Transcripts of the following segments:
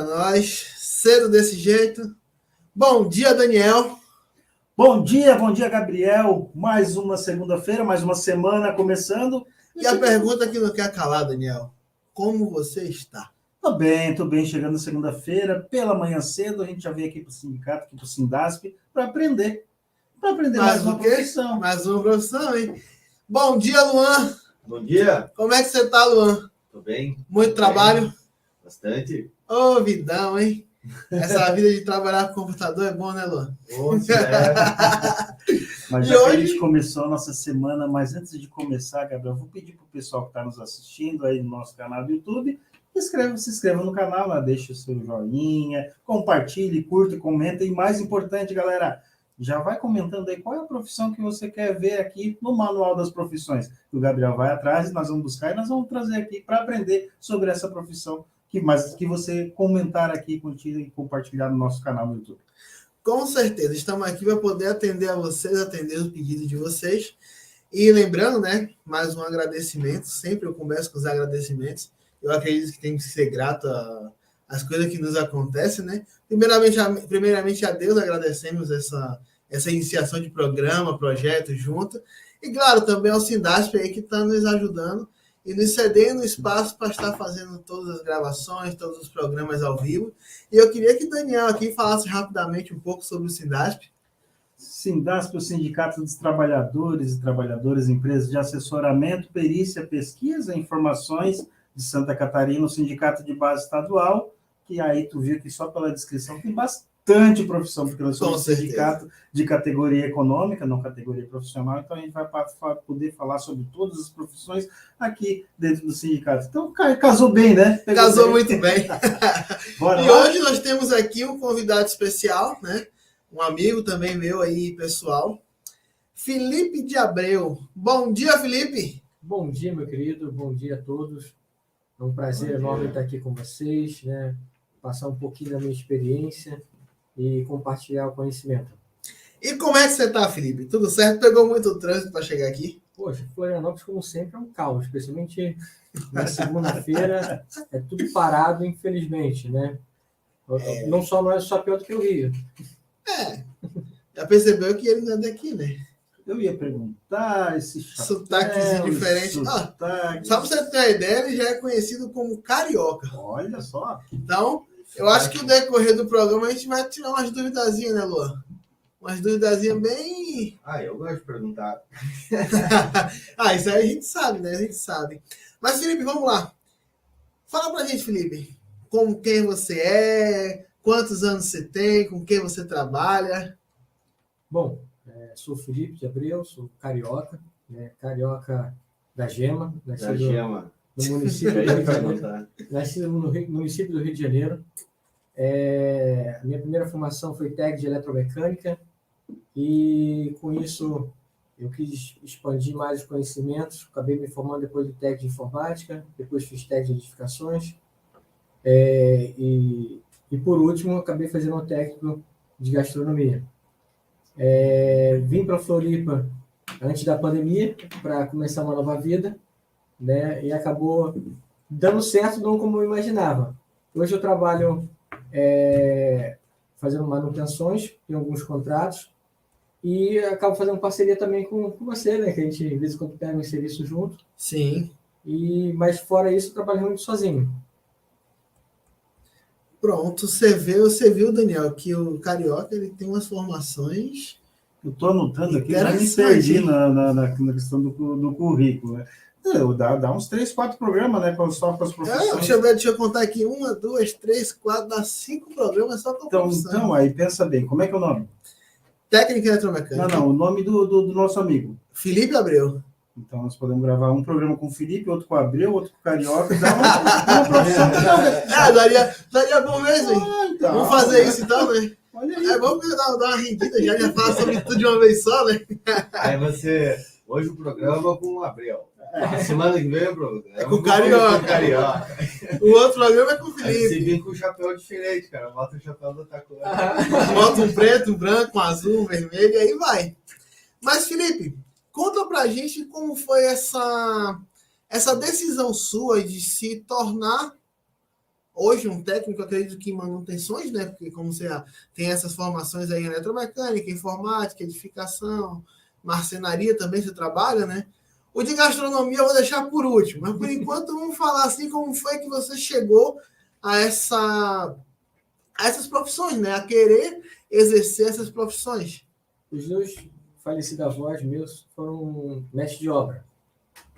para nós, cedo desse jeito. Bom dia, Daniel. Bom dia, Gabriel. Mais uma segunda-feira, mais uma semana começando. E a pergunta que não quer calar, Daniel: como você está? Tô bem, chegando segunda-feira, pela manhã cedo, a gente já veio aqui para o sindicato, aqui para o Sindasp, para aprender. Para aprender mais uma profissão. Mais uma profissão, hein? Bom dia, Luan. Bom dia. Como é que você tá, Luan? Tô bem. Muito trabalho? Bastante. Ô, vidão, hein? Essa vida de trabalhar com computador é bom, né, Luan? Mas já que a gente começou a nossa semana, mas antes de começar, Gabriel, eu vou pedir para o pessoal que está nos assistindo aí no nosso canal do YouTube, se inscreva no canal, lá, deixe o seu joinha, compartilhe, curta, comenta. E mais importante, galera, já vai comentando aí qual é a profissão que você quer ver aqui no Manual das Profissões. O Gabriel vai atrás, nós vamos buscar e nós vamos trazer aqui para aprender sobre essa profissão, mas que você comentar aqui, contigo e compartilhar no nosso canal no YouTube. Com certeza, estamos aqui para poder atender a vocês, atender os pedidos de vocês. E lembrando, né, mais um agradecimento, sempre eu começo com os agradecimentos. Eu acredito que tem que ser grato às coisas que nos acontecem, né? Primeiramente a Deus agradecemos essa iniciação de programa, projeto junto. E claro, também ao Sindasp aí que está nos ajudando e nos cedendo espaço para estar fazendo todas as gravações, todos os programas ao vivo. E eu queria que o Daniel aqui falasse rapidamente um pouco sobre o Sindasp. Sindasp, o Sindicato dos Trabalhadores e Trabalhadoras, Empresas de Assessoramento, Perícia, Pesquisa e Informações de Santa Catarina, o Sindicato de Base Estadual, que aí tu viu que só pela descrição tem bastante profissão, porque nós somos um sindicato de categoria econômica, não categoria profissional, então a gente vai poder falar sobre todas as profissões aqui dentro do sindicato. Então, casou bem, né? Casou muito bem. Bora e lá? hoje nós temos aqui um convidado especial, né? Um amigo também meu aí, pessoal, Felipe de Abreu. Bom dia, Felipe. Bom dia, meu querido. Bom dia a todos. É um prazer enorme estar aqui com vocês, né? Passar um pouquinho da minha experiência e compartilhar o conhecimento. E como é que você está, Felipe? Tudo certo? Pegou muito trânsito para chegar aqui? Poxa, Florianópolis, como sempre, é um caos, especialmente na segunda-feira, é tudo parado, infelizmente, né? Não é só pior do que o Rio. Já percebeu que ele não é daqui, né? Eu ia perguntar esse sotaquezinho diferente. Só para você ter uma ideia, ele já é conhecido como carioca. Olha só. Então, eu acho que no decorrer do programa a gente vai tirar umas duvidazinhas, né, Luan? Umas duvidazinhas bem... eu gosto de perguntar. Isso aí a gente sabe, né? A gente sabe. Mas, Felipe, vamos lá. Fala pra gente, Felipe, com quem você é, quantos anos você tem, com quem você trabalha. Bom, sou Felipe de Abreu, sou carioca, né? Carioca da Gema, nascido no município do Rio de Janeiro. Nascido no município do Rio de Janeiro. A minha primeira formação foi técnico de eletromecânica e com isso eu quis expandir mais os conhecimentos. Acabei me formando depois de técnico de informática, depois fiz técnico de edificações e por último acabei fazendo um técnico de gastronomia. Vim para Floripa antes da pandemia para começar uma nova vida, né? E acabou dando certo, não como eu imaginava. Hoje eu trabalho fazendo manutenções em alguns contratos e acabo fazendo parceria também com você, né? Que a gente de vez em quando pega um serviço junto. Sim. Mas fora isso, eu trabalho muito sozinho. Pronto, você viu, Daniel, que o carioca ele tem umas formações. Eu estou anotando aqui, já me perdi na questão do currículo. Né? Dá uns 3, 4 programas, né? Só com as profissões. Deixa eu contar aqui. 1, 2, 3, 4, dá 5 programas só com a profissão. Então, aí pensa bem, como é que é o nome? Técnica eletromecânica. Não, o nome do nosso amigo. Felipe Abreu. Então, nós podemos gravar um programa com o Felipe, outro com o Abreu, outro com o Carioca. Dá uma profissão. Daria bom mesmo, hein? Então, vamos fazer isso então, né? Olha aí. Vamos dar uma rendida, já falar sobre tudo de uma vez só, né? Aí hoje o programa com o Abreu. Semana que vem, bro. É com o Carioca. O outro programa é com o Felipe. Você vem com o chapéu diferente, cara. Bota o chapéu da outra cor. Bota um preto, um branco, um azul, um vermelho, e aí vai. Mas, Felipe, conta pra gente como foi essa decisão sua de se tornar Hoje, um técnico, acredito que em manutenções, né? Porque como você tem essas formações aí em eletromecânica, informática, edificação, marcenaria também você trabalha, né? O de gastronomia eu vou deixar por último, mas por enquanto vamos falar assim como foi que você chegou a essas profissões, né? A querer exercer essas profissões. Os dois falecidos avós meus foram mestres de obra.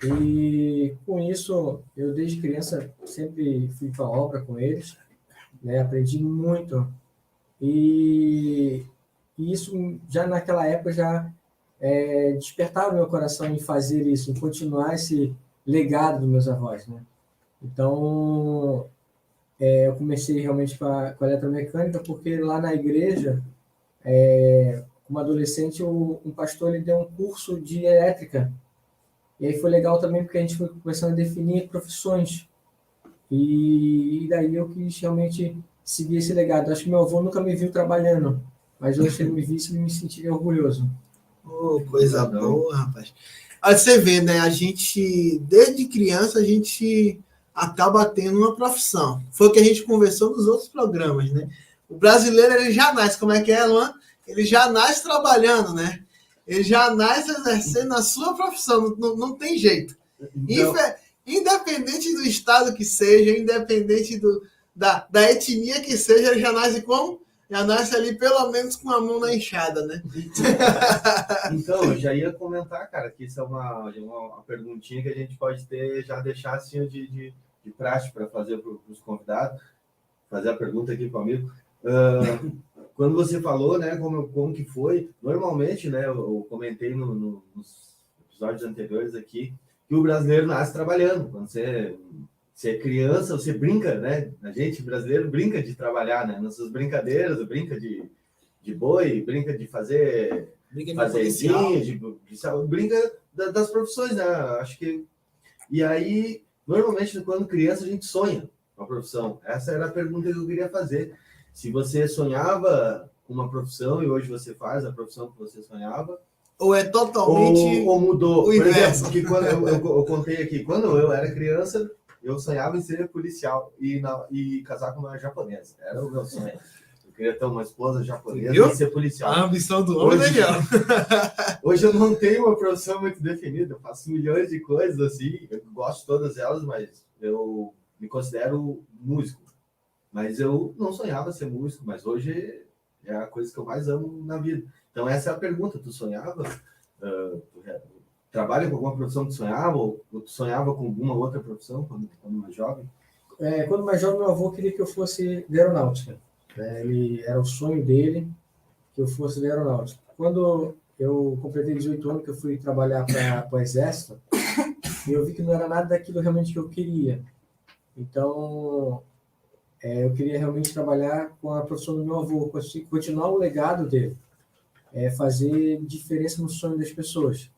E com isso, eu desde criança sempre fui para a obra com eles, né? Aprendi muito. E isso já naquela época já despertava o meu coração em fazer isso, em continuar esse legado dos meus avós, né? Então, eu comecei realmente com a eletromecânica porque lá na igreja, como adolescente, um pastor ele deu um curso de elétrica. E aí foi legal também porque a gente foi começando a definir profissões. E daí eu quis realmente seguir esse legado. Acho que meu avô nunca me viu trabalhando, mas hoje, se ele me visse, eu me sentiria orgulhoso. Oh, coisa boa, rapaz. Aí você vê, né? A gente, desde criança, a gente acaba tendo uma profissão. Foi o que a gente conversou nos outros programas, né? O brasileiro, ele já nasce, como é que é, Luan? Ele já nasce trabalhando, né? Ele já nasce exercendo a sua profissão, não tem jeito. Então, independente do estado que seja, independente da etnia que seja, ele já nasce como? Já nasce ali pelo menos com a mão na enxada, né? Então, eu já ia comentar, cara, que isso é uma perguntinha que a gente pode já deixar assim de praxe para fazer para os convidados, fazer a pergunta aqui para o amigo. Quando você falou, né, como que foi, normalmente, né, eu comentei nos episódios anteriores aqui, que o brasileiro nasce trabalhando. Quando você é criança, você brinca, né? A gente, brasileiro, brinca de trabalhar, né? Nas suas brincadeiras, brinca de boi, brinca de fazer brinca das profissões, né? Acho que... E aí, normalmente, quando criança, a gente sonha com a profissão. Essa era a pergunta que eu queria fazer. Se você sonhava com uma profissão e hoje você faz a profissão que você sonhava, ou é totalmente ou mudou. Por exemplo, que quando eu contei aqui, quando eu era criança, eu sonhava em ser policial e casar com uma japonesa. Era o meu sonho. Eu queria ter uma esposa japonesa e ser policial. A ambição do homem, Daniel. Hoje eu não tenho uma profissão muito definida. Eu faço milhões de coisas assim. Eu gosto de todas elas, mas eu me considero músico. Mas eu não sonhava ser músico, mas hoje é a coisa que eu mais amo na vida. Então essa é a pergunta. Tu sonhava? Trabalha com alguma profissão que tu sonhava? Ou tu sonhava com alguma outra profissão quando mais jovem? Quando mais jovem, meu avô queria que eu fosse de aeronáutica. Era o sonho dele que eu fosse de aeronáutica. Quando eu completei 18 anos, que eu fui trabalhar para o Exército, eu vi que não era nada daquilo realmente que eu queria. Então, eu queria realmente trabalhar com a profissão do meu avô, continuar o legado dele, fazer diferença no sonho das pessoas.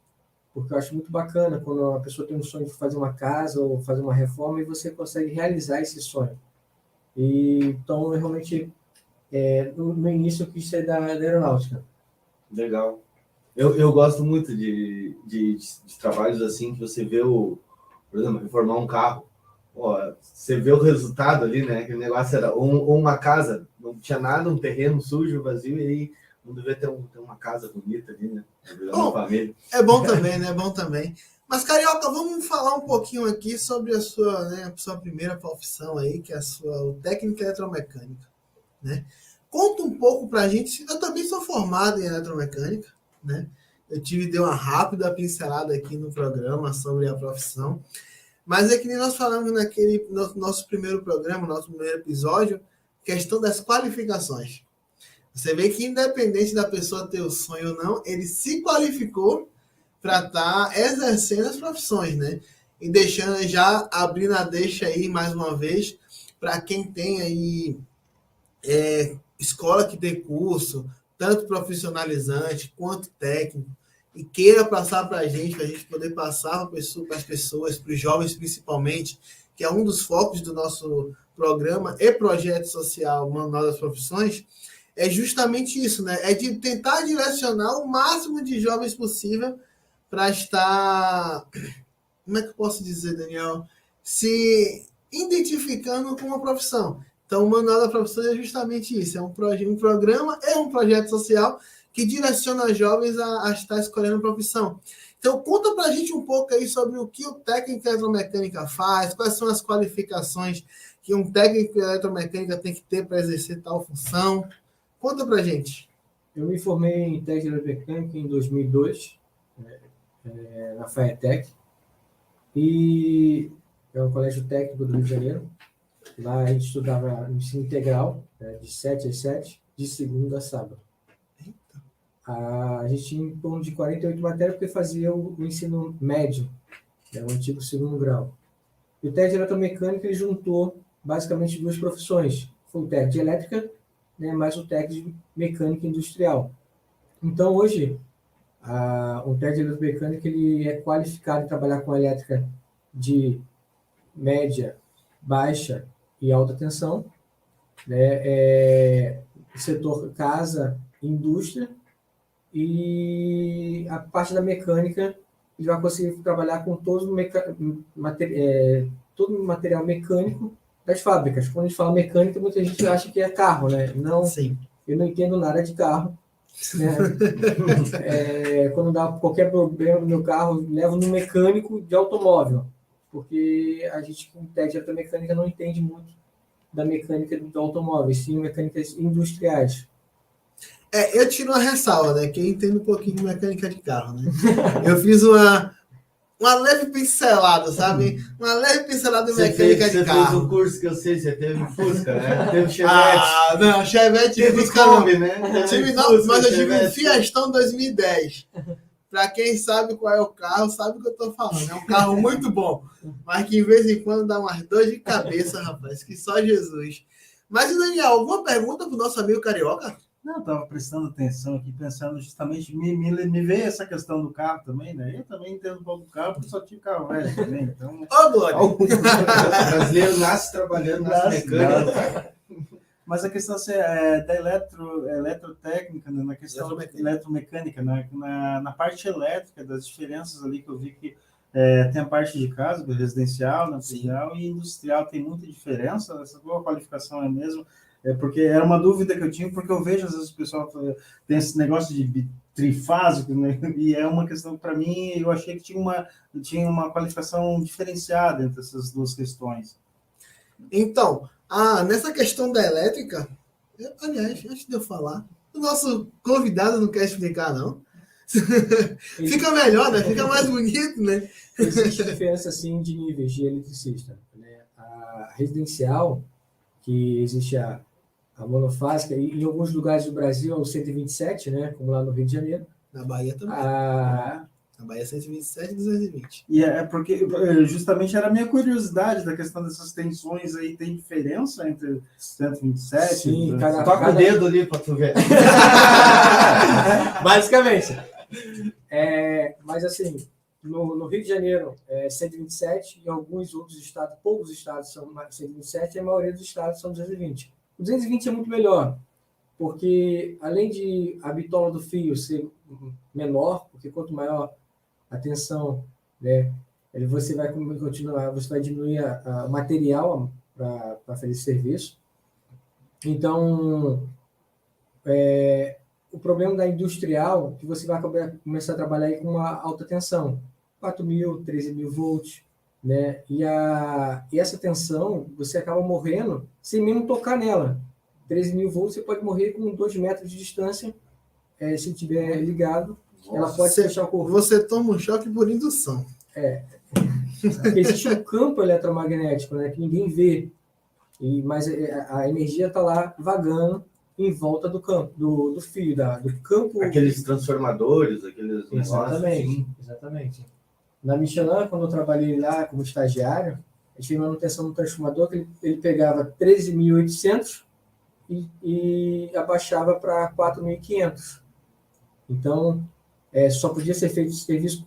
Porque eu acho muito bacana quando a pessoa tem um sonho de fazer uma casa ou fazer uma reforma e você consegue realizar esse sonho. Então, eu realmente, no início, eu quis ser da aeronáutica. Legal. Eu gosto muito de trabalhos assim, que você vê por exemplo, reformar um carro. Você vê o resultado ali, né? Aquele negócio era ou uma casa, não tinha nada, um terreno sujo, vazio, e aí não devia ter uma casa bonita ali, né? Uma família. É bom também, né? É bom também. Mas, Carioca, vamos falar um pouquinho aqui sobre a sua primeira profissão aí, que é o técnico eletromecânica, né? Conta um pouco pra gente. Eu também sou formado em eletromecânica, né? Dei uma rápida pincelada aqui no programa sobre a profissão. Mas é que nem nós falamos no nosso primeiro programa, nosso primeiro episódio, questão das qualificações. Você vê que independente da pessoa ter o sonho ou não, ele se qualificou para estar exercendo as profissões, né? E deixando já, abrindo a deixa aí mais uma vez, para quem tem aí escola que dê curso, tanto profissionalizante quanto técnico, e queira passar para a gente poder passar para as pessoas, para os jovens principalmente, que é um dos focos do nosso programa e projeto social Manual das Profissões, é justamente isso, né? É de tentar direcionar o máximo de jovens possível para estar... Como é que eu posso dizer, Daniel? Se identificando com uma profissão. Então, o Manual da Profissão é justamente isso, é um programa, é um projeto social que direciona jovens a estar escolhendo profissão. Então, conta para a gente um pouco aí sobre o que o técnico em eletromecânica faz, quais são as qualificações que um técnico em eletromecânica tem que ter para exercer tal função. Conta para a gente. Eu me formei em técnico de eletromecânica em 2002, na FAETEC, e é um colégio técnico do Rio de Janeiro. Lá a gente estudava ensino integral, de 7 às 7, de segunda a sábado. A gente tinha em torno de 48 matérias, porque fazia o ensino médio, o antigo segundo grau. E o técnico de eletromecânica ele juntou basicamente duas profissões. Foi o técnico de elétrica, né, mais o técnico de mecânica industrial. Então, hoje, o técnico de eletromecânica ele é qualificado em trabalhar com elétrica de média, baixa e alta tensão, né, setor casa, indústria, e a parte da mecânica ele vai conseguir trabalhar com todo o material mecânico das fábricas. Quando a gente fala mecânica, muita gente acha que é carro, né? Não, Sim. Eu não entendo nada de carro. Né? Quando dá qualquer problema no meu carro, levo no mecânico de automóvel, porque a gente, com técnica da mecânica, não entende muito da mecânica do automóvel, sim mecânicas industriais. Eu tiro uma ressalva, né? Que eu entendo um pouquinho de mecânica de carro, né? Eu fiz uma leve pincelada, sabe? Uma leve pincelada de mecânica de carro. Você fez o curso que eu sei, você teve Fusca, né? Teve Chevette. Não, Chevette e Fusca Kombi, não. né? Tive não, mas eu tive um Fiestão 2010. Para quem sabe qual é o carro, sabe o que eu tô falando. É um carro muito bom, mas que de vez em quando dá umas dores de cabeça, rapaz, que só Jesus. Mas, Daniel, alguma pergunta pro nosso amigo carioca? Não, estava prestando atenção aqui, pensando justamente, me veio essa questão do carro também, né? Eu também entendo um pouco do carro, porque só tive carro velho também, então... Ô, Glória! O brasileiro nasce trabalhando, nasce mecânico. Mas a questão assim, da eletrotécnica, né? Na questão eletromecânica, na parte elétrica, das diferenças ali que eu vi que tem a parte de casa, residencial, industrial e industrial, tem muita diferença, essa tua qualificação é mesmo... porque era uma dúvida que eu tinha, porque eu vejo às vezes o pessoal tem esse negócio de trifásico, né? E é uma questão que, para mim, eu achei que tinha uma qualificação diferenciada entre essas duas questões. Então, nessa questão da elétrica, aliás, antes de eu falar, o nosso convidado não quer explicar, não. Fica melhor, né? Fica mais bonito, né? Existe diferença, assim, de níveis de eletricista, né? A residencial, que existe a monofásica, e em alguns lugares do Brasil é o 127, né? Como lá no Rio de Janeiro. Na Bahia também. Na Bahia é 127 e 220. E porque justamente era a minha curiosidade da questão dessas tensões aí. Tem diferença entre 127? Sim, toca o dedo ali para tu ver. Basicamente. Mas assim, no Rio de Janeiro é 127, em alguns outros estados, poucos estados são 127, e a maioria dos estados são 220. O 220 é muito melhor, porque além de a bitola do fio ser menor, porque quanto maior a tensão, né, você vai continuar, você vai diminuir o material para fazer serviço. Então, o problema da industrial, que você vai começar a trabalhar aí com uma alta tensão, 4.000, 13.000 volts, né? E essa tensão, você acaba morrendo sem mesmo tocar nela. 13.000 volts, você pode morrer com 2 metros de distância, se estiver ligado. Ela pode fechar o corpo. Você toma um choque por indução. Existe um campo eletromagnético, né, que ninguém vê, mas a energia está lá vagando em volta do campo, do fio, do campo. Aqueles transformadores, aqueles Exatamente. Na Michelin, quando eu trabalhei lá como estagiário, a gente tinha manutenção do transformador que ele pegava 13.800 e abaixava para 4.500. Então, só podia ser feito esse serviço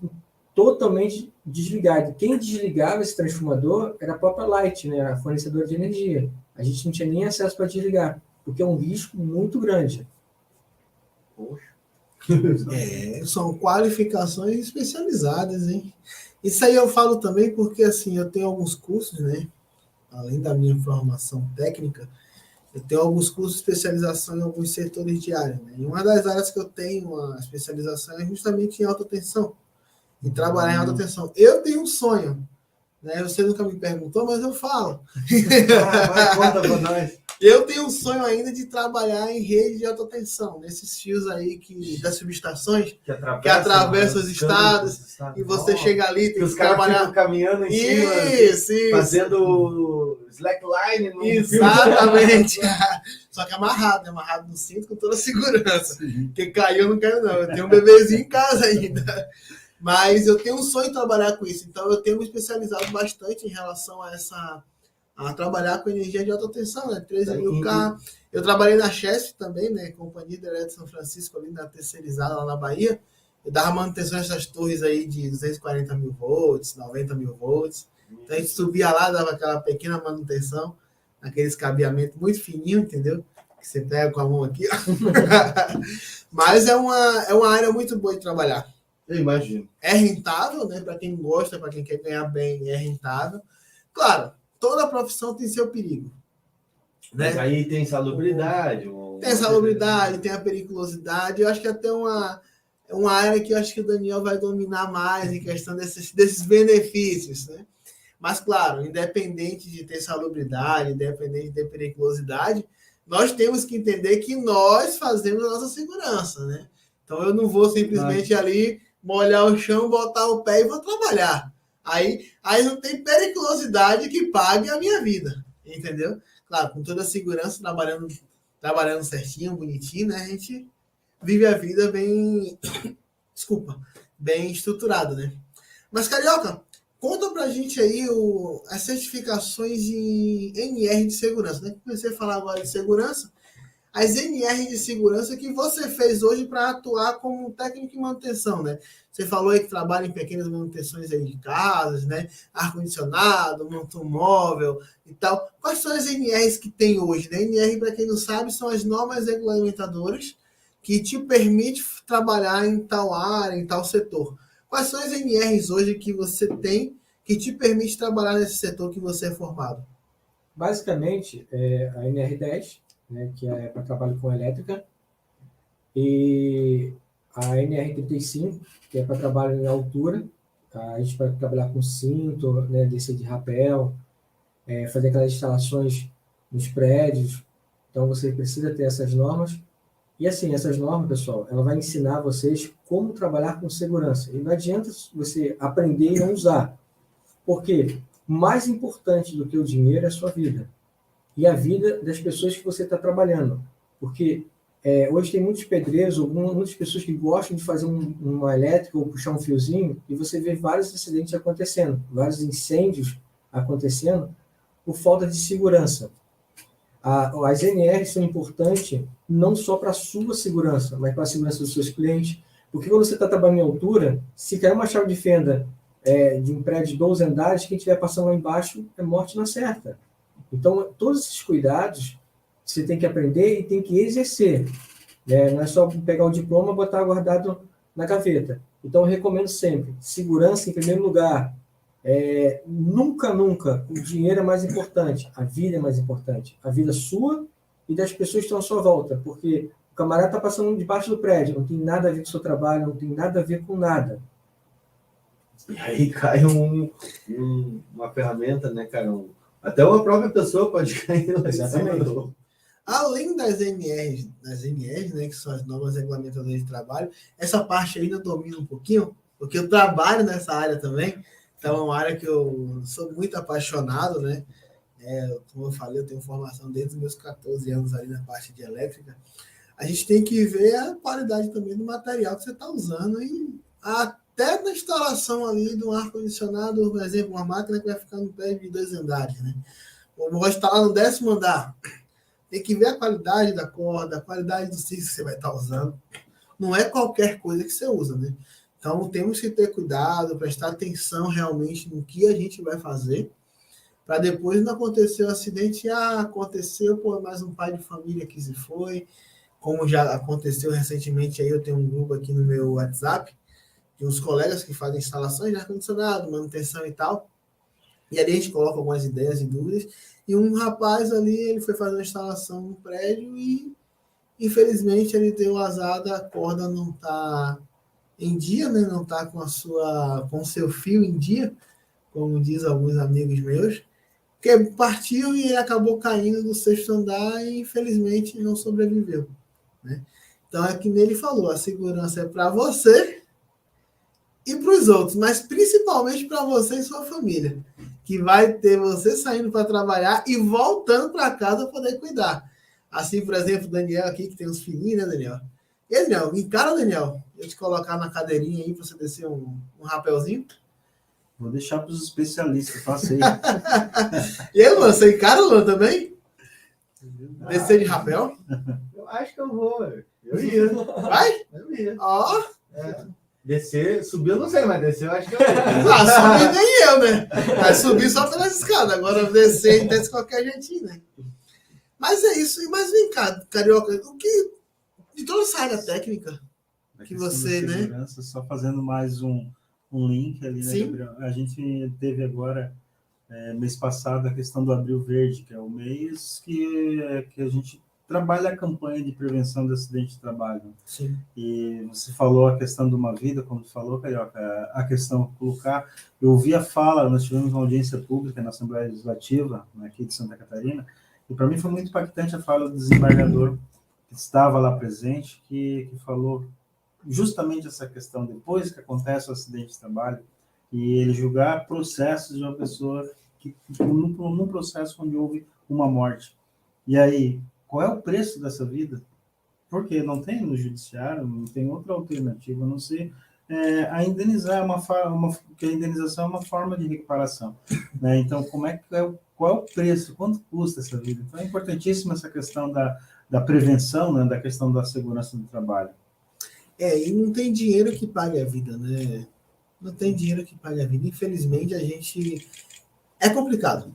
totalmente desligado. Quem desligava esse transformador era a própria Light, né, a fornecedora de energia. A gente não tinha nem acesso para desligar, porque é um risco muito grande. Poxa. São qualificações especializadas, hein? Isso aí eu falo também porque, assim, eu tenho alguns cursos, né? além da minha formação técnica, eu tenho alguns cursos de especialização em alguns setores de área, né? E uma das áreas que eu tenho uma especialização é justamente em alta tensão, em trabalhar em alta tensão. Eu tenho um sonho, né? Você nunca me perguntou, mas eu falo. Vai, conta pra nós. Eu tenho um sonho ainda de trabalhar em rede de alta tensão, nesses fios aí das subestações que atravessam os estados, e você chega ali, tem que trabalhar caminhando em cima, isso. Fazendo slackline no Exatamente. Só que amarrado no cinto com toda a segurança. Porque caiu, eu não quero não. Eu tenho um bebezinho em casa ainda. Mas eu tenho um sonho de trabalhar com isso. Então eu tenho me especializado bastante em relação a trabalhar com energia de alta tensão, né? 13.000 K. Eu trabalhei na Chesf também, né? Companhia de Elétrica de São Francisco, ali na terceirizada, lá na Bahia. Eu dava manutenção nessas torres aí de 240 mil volts, 90 mil volts. Então a gente subia lá, dava aquela pequena manutenção, aqueles cabeamentos muito fininhos, entendeu? Que você pega com a mão aqui. Mas é uma área muito boa de trabalhar. Eu imagino. É rentável, né? Para quem gosta, para quem quer ganhar bem, é rentável. Claro, toda profissão tem seu perigo. Né? Mas aí tem salubridade. Tem a salubridade, tem a periculosidade. Eu acho que até uma área que eu acho que o Daniel vai dominar mais em questão desses benefícios, né? Mas, claro, independente de ter salubridade, independente de ter periculosidade, nós temos que entender que nós fazemos a nossa segurança, né? Então, eu não vou simplesmente ali molhar o chão, botar o pé e vou trabalhar. Aí não tem periculosidade que pague a minha vida, entendeu? Claro, com toda a segurança, trabalhando certinho, bonitinho, né? A gente vive a vida bem... bem estruturado, né? Mas, Carioca, conta pra gente aí as certificações em NR de segurança, né? Comecei a falar agora de segurança. As NR de segurança que você fez hoje para atuar como técnico em manutenção, né? Você falou aí que trabalha em pequenas manutenções aí de casas, né? Ar-condicionado, móvel e tal. Quais são as NRs que tem hoje, né? NR, para quem não sabe, são as normas regulamentadoras que te permite trabalhar em tal área, em tal setor. Quais são as NRs hoje que você tem que te permite trabalhar nesse setor que você é formado? Basicamente, a NR10, né, que é para trabalho com elétrica, e a NR35, que é para trabalho em altura. A gente vai trabalhar com cinto, né, descer de rapel, fazer aquelas instalações nos prédios. Então, você precisa ter essas normas. E assim, essas normas, pessoal, ela vai ensinar vocês como trabalhar com segurança. E não adianta você aprender e não usar. Porque mais importante do que o dinheiro é a sua vida. E a vida das pessoas que você está trabalhando. Porque hoje tem muitos pedreiros, ou muitas pessoas que gostam de fazer uma elétrica ou puxar um fiozinho, e você vê vários acidentes acontecendo, vários incêndios acontecendo por falta de segurança. As NRs são importantes não só para a sua segurança, mas para a segurança dos seus clientes. Porque quando você está trabalhando em altura, se cair uma chave de fenda de um prédio de 12 andares, quem estiver passando lá embaixo é morte na certa. Então, todos esses cuidados você tem que aprender e tem que exercer. Não é só pegar o diploma e botar guardado na gaveta. Então, eu recomendo sempre, segurança em primeiro lugar. Nunca o dinheiro é mais importante, a vida é mais importante. A vida sua e das pessoas que estão à sua volta. Porque o camarada está passando debaixo do prédio, não tem nada a ver com o seu trabalho, não tem nada a ver com nada. E aí cai uma ferramenta, né, cara? Até uma própria pessoa pode cair lá. Exatamente. Além das NRs, né, que são as normas regulamentadoras de trabalho, essa parte ainda domina um pouquinho, porque eu trabalho nessa área também, então é uma área que eu sou muito apaixonado, né? Como eu falei, eu tenho formação desde os meus 14 anos ali na parte de elétrica. A gente tem que ver a qualidade também do material que você está usando e até na instalação ali do ar-condicionado, por exemplo, uma máquina que vai ficar no prédio de 2 andares, né? Eu vou instalar no 10º andar. Tem que ver a qualidade da corda, a qualidade do ciclo que você vai estar usando. Não é qualquer coisa que você usa, né? Então, temos que ter cuidado, prestar atenção realmente no que a gente vai fazer, para depois não acontecer o acidente. Aconteceu, mais um pai de família que se foi, como já aconteceu recentemente, aí eu tenho um grupo aqui no meu WhatsApp, de uns colegas que fazem instalações de ar-condicionado, manutenção e tal. E ali a gente coloca algumas ideias e dúvidas. E um rapaz ali, ele foi fazer uma instalação no prédio e, infelizmente, ele deu azar da corda não estar em dia, né? Não estar com o seu fio em dia, como diz alguns amigos meus, que partiu e ele acabou caindo do 6º andar e, infelizmente, não sobreviveu, né? Então, é que ele falou, a segurança é para você e para os outros, mas principalmente para você e sua família, que vai ter você saindo para trabalhar e voltando para casa para poder cuidar. Assim, por exemplo, o Daniel aqui, que tem uns filhinhos, né, Daniel? E aí, Daniel, encara o Daniel. Eu te colocar na cadeirinha aí para você descer um rapelzinho. Vou deixar para os especialistas, faça aí. E aí, Luan, você encara o Luan também? Descer de rapel? Eu acho que eu vou. Eu ia. Vai? Eu ia. Ó. Descer, subir eu não sei, mas descer eu acho que eu ia. Subir nem eu, né? Vai subir só pelas escadas. Agora descer desce de qualquer jeitinho, né? Mas é isso. Mas vem cá, Carioca, o que de toda essa área técnica que você, né? Só fazendo mais um link ali, né, Gabriel? A gente teve agora, mês passado, a questão do Abril Verde, que é o mês que a gente trabalha a campanha de prevenção de acidente de trabalho. Sim. E você falou a questão de uma vida, como você falou, Carioca, a questão de colocar... Eu ouvi a fala, nós tivemos uma audiência pública na Assembleia Legislativa, aqui de Santa Catarina, e para mim foi muito impactante a fala do desembargador, que estava lá presente, que falou justamente essa questão, depois que acontece o acidente de trabalho, e ele julgar processos de uma pessoa num processo onde houve uma morte. E aí, qual é o preço dessa vida? Porque não tem no judiciário, não tem outra alternativa, a não ser a indenizar, que a indenização é uma forma de recuperação, né? Então, qual é o preço? Quanto custa essa vida? Então, é importantíssima essa questão da prevenção, né? Da questão da segurança do trabalho. E não tem dinheiro que pague a vida, né? Não tem dinheiro que pague a vida. Infelizmente, a gente... É complicado.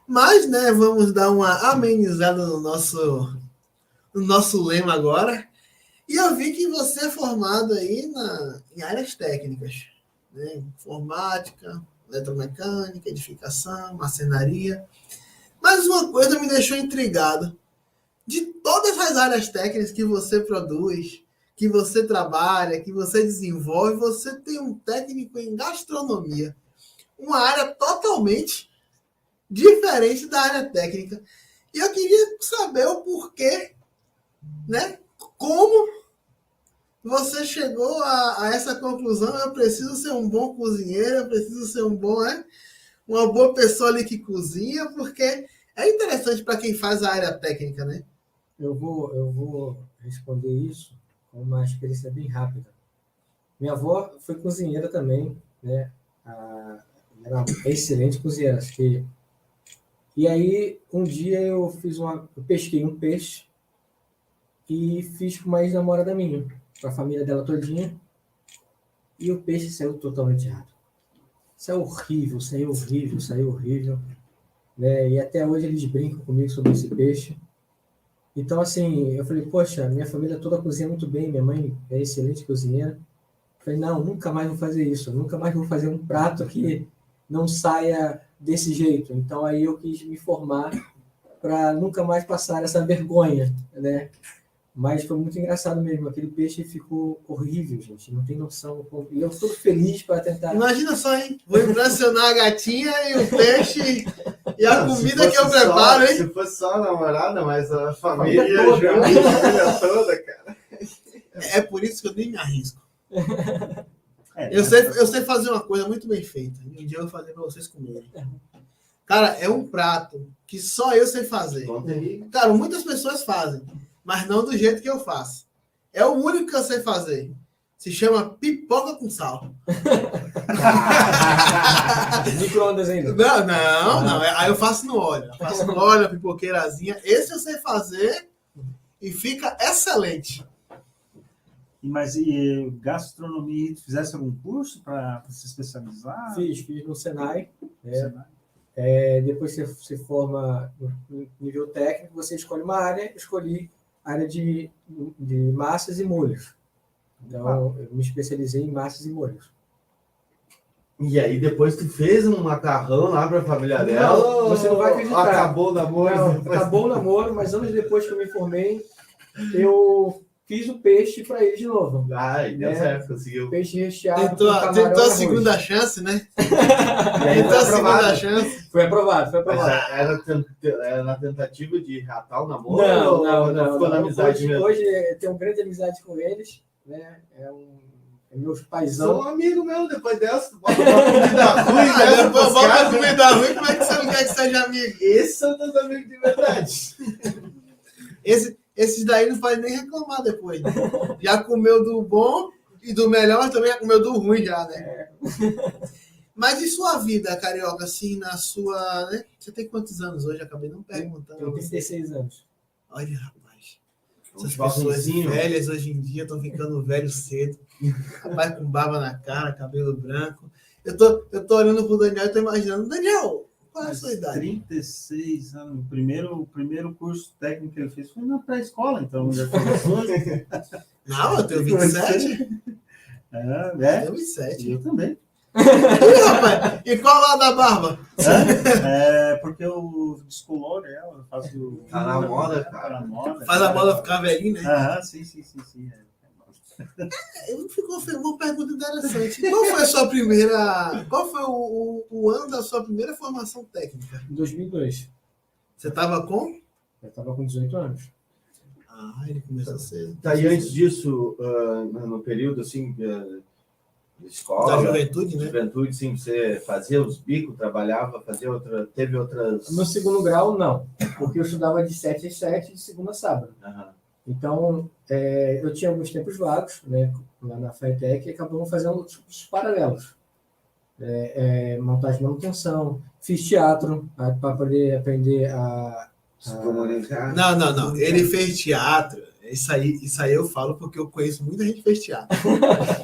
Mas, né, vamos dar uma amenizada no nosso lema agora. E eu vi que você é formado aí em áreas técnicas, né? Informática, eletromecânica, edificação, marcenaria. Mas uma coisa me deixou intrigado. De todas as áreas técnicas que você produz, que você trabalha, que você desenvolve, você tem um técnico em gastronomia. Uma área totalmente diferente da área técnica. E eu queria saber o porquê, né? Como você chegou a essa conclusão? Eu preciso ser um bom cozinheiro, eu preciso ser uma boa pessoa ali que cozinha, porque é interessante para quem faz a área técnica, né? Eu vou responder isso com uma experiência bem rápida. Minha avó foi cozinheira também, né? Era uma excelente cozinheira. E aí, um dia eu pesquei um peixe e fiz com uma ex-namorada minha, com a família dela todinha, e o peixe saiu totalmente errado. Saiu horrível, né? E até hoje eles brincam comigo sobre esse peixe. Então, assim, eu falei, poxa, minha família toda cozinha muito bem, minha mãe é excelente cozinheira. Eu falei, não, nunca mais vou fazer isso, nunca mais vou fazer um prato que não saia desse jeito. Então, aí eu quis me formar para nunca mais passar essa vergonha, né? Mas foi muito engraçado mesmo, aquele peixe ficou horrível, gente, não tem noção. E eu estou feliz para tentar... Imagina só, hein? Vou impressionar a gatinha e o peixe e a comida que eu preparo, hein? Se fosse só a namorada, mas a família junto, a família toda, cara. É por isso que eu nem me arrisco. Eu sei fazer uma coisa muito bem feita. Um dia eu vou fazer para vocês comerem. Cara, é um prato que só eu sei fazer. Cara, muitas pessoas fazem, mas não do jeito que eu faço. É o único que eu sei fazer. Se chama pipoca com sal. Micro-ondas ainda? Não. Aí eu faço no óleo. A pipoqueirazinha. Esse eu sei fazer e fica excelente. Mas gastronomia, fizesse algum curso para se especializar? Fiz no Senai. Depois você forma no nível técnico, você escolhe uma área, escolhi área de massas e molhos. Então, eu me especializei em massas e molhos. E aí depois tu fez um macarrão lá pra família dela? Não, você não vai acreditar. Acabou o namoro? Não, acabou o namoro, mas anos depois que eu me formei, eu fiz o peixe para ele de novo. Ai, deu certo, conseguiu. Peixe recheado. Tentou a segunda chance, né? Tentou a segunda chance. Foi aprovado, foi aprovado. Era na tentativa de reatar o namoro? Não. Ficou na amizade mesmo? Hoje eu tenho grande amizade com eles, né? É meus paizão. Sou um amigo meu, depois dessa, tu bota uma comida ruim, né? Depois bota uma comida ruim, como é que você não quer que seja amigo? Esses são teus amigos de verdade. Esses daí não fazem nem reclamar depois. Né? Já comeu do bom e do melhor, mas também já comeu do ruim já, né? Mas e sua vida, Carioca, assim, na sua... Né? Você tem quantos anos hoje? Acabei não perguntando. Eu tenho 36 anos. Olha, rapaz. Essas pessoas velhas hoje em dia estão ficando velhos cedo. Rapaz com barba na cara, cabelo branco. Eu tô olhando pro Daniel e tô imaginando, Daniel, qual é a sua idade? 36 anos. O primeiro curso técnico que ele fez foi na pré-escola, então já começou. Não, eu tenho 27. Eu tenho 27. Eu também. Rapaz, e qual lado da barba? Porque eu descoloro ela, faço... Tá na moda, cara. Faz a moda ficar velhinha, né? Sim. Ficou uma pergunta interessante. Qual foi a sua primeira... Qual foi o ano da sua primeira formação técnica? Em 2002. Você estava com? Eu estava com 18 anos. Ele começou cedo. Tá, e antes disso, no período, assim, de escola... Da juventude, né? Juventude, sim, você fazia os bicos, trabalhava, teve outras... No segundo grau, não. Porque eu estudava de 7 às 7, de segunda a sábado. Então, eu tinha alguns tempos vagos, né, lá na FATEC, e acabamos fazendo os paralelos. Montagem de manutenção, fiz teatro, para poder aprender a se comunicar. Não. Ele fez teatro. Isso aí eu falo porque eu conheço muita gente que fez teatro.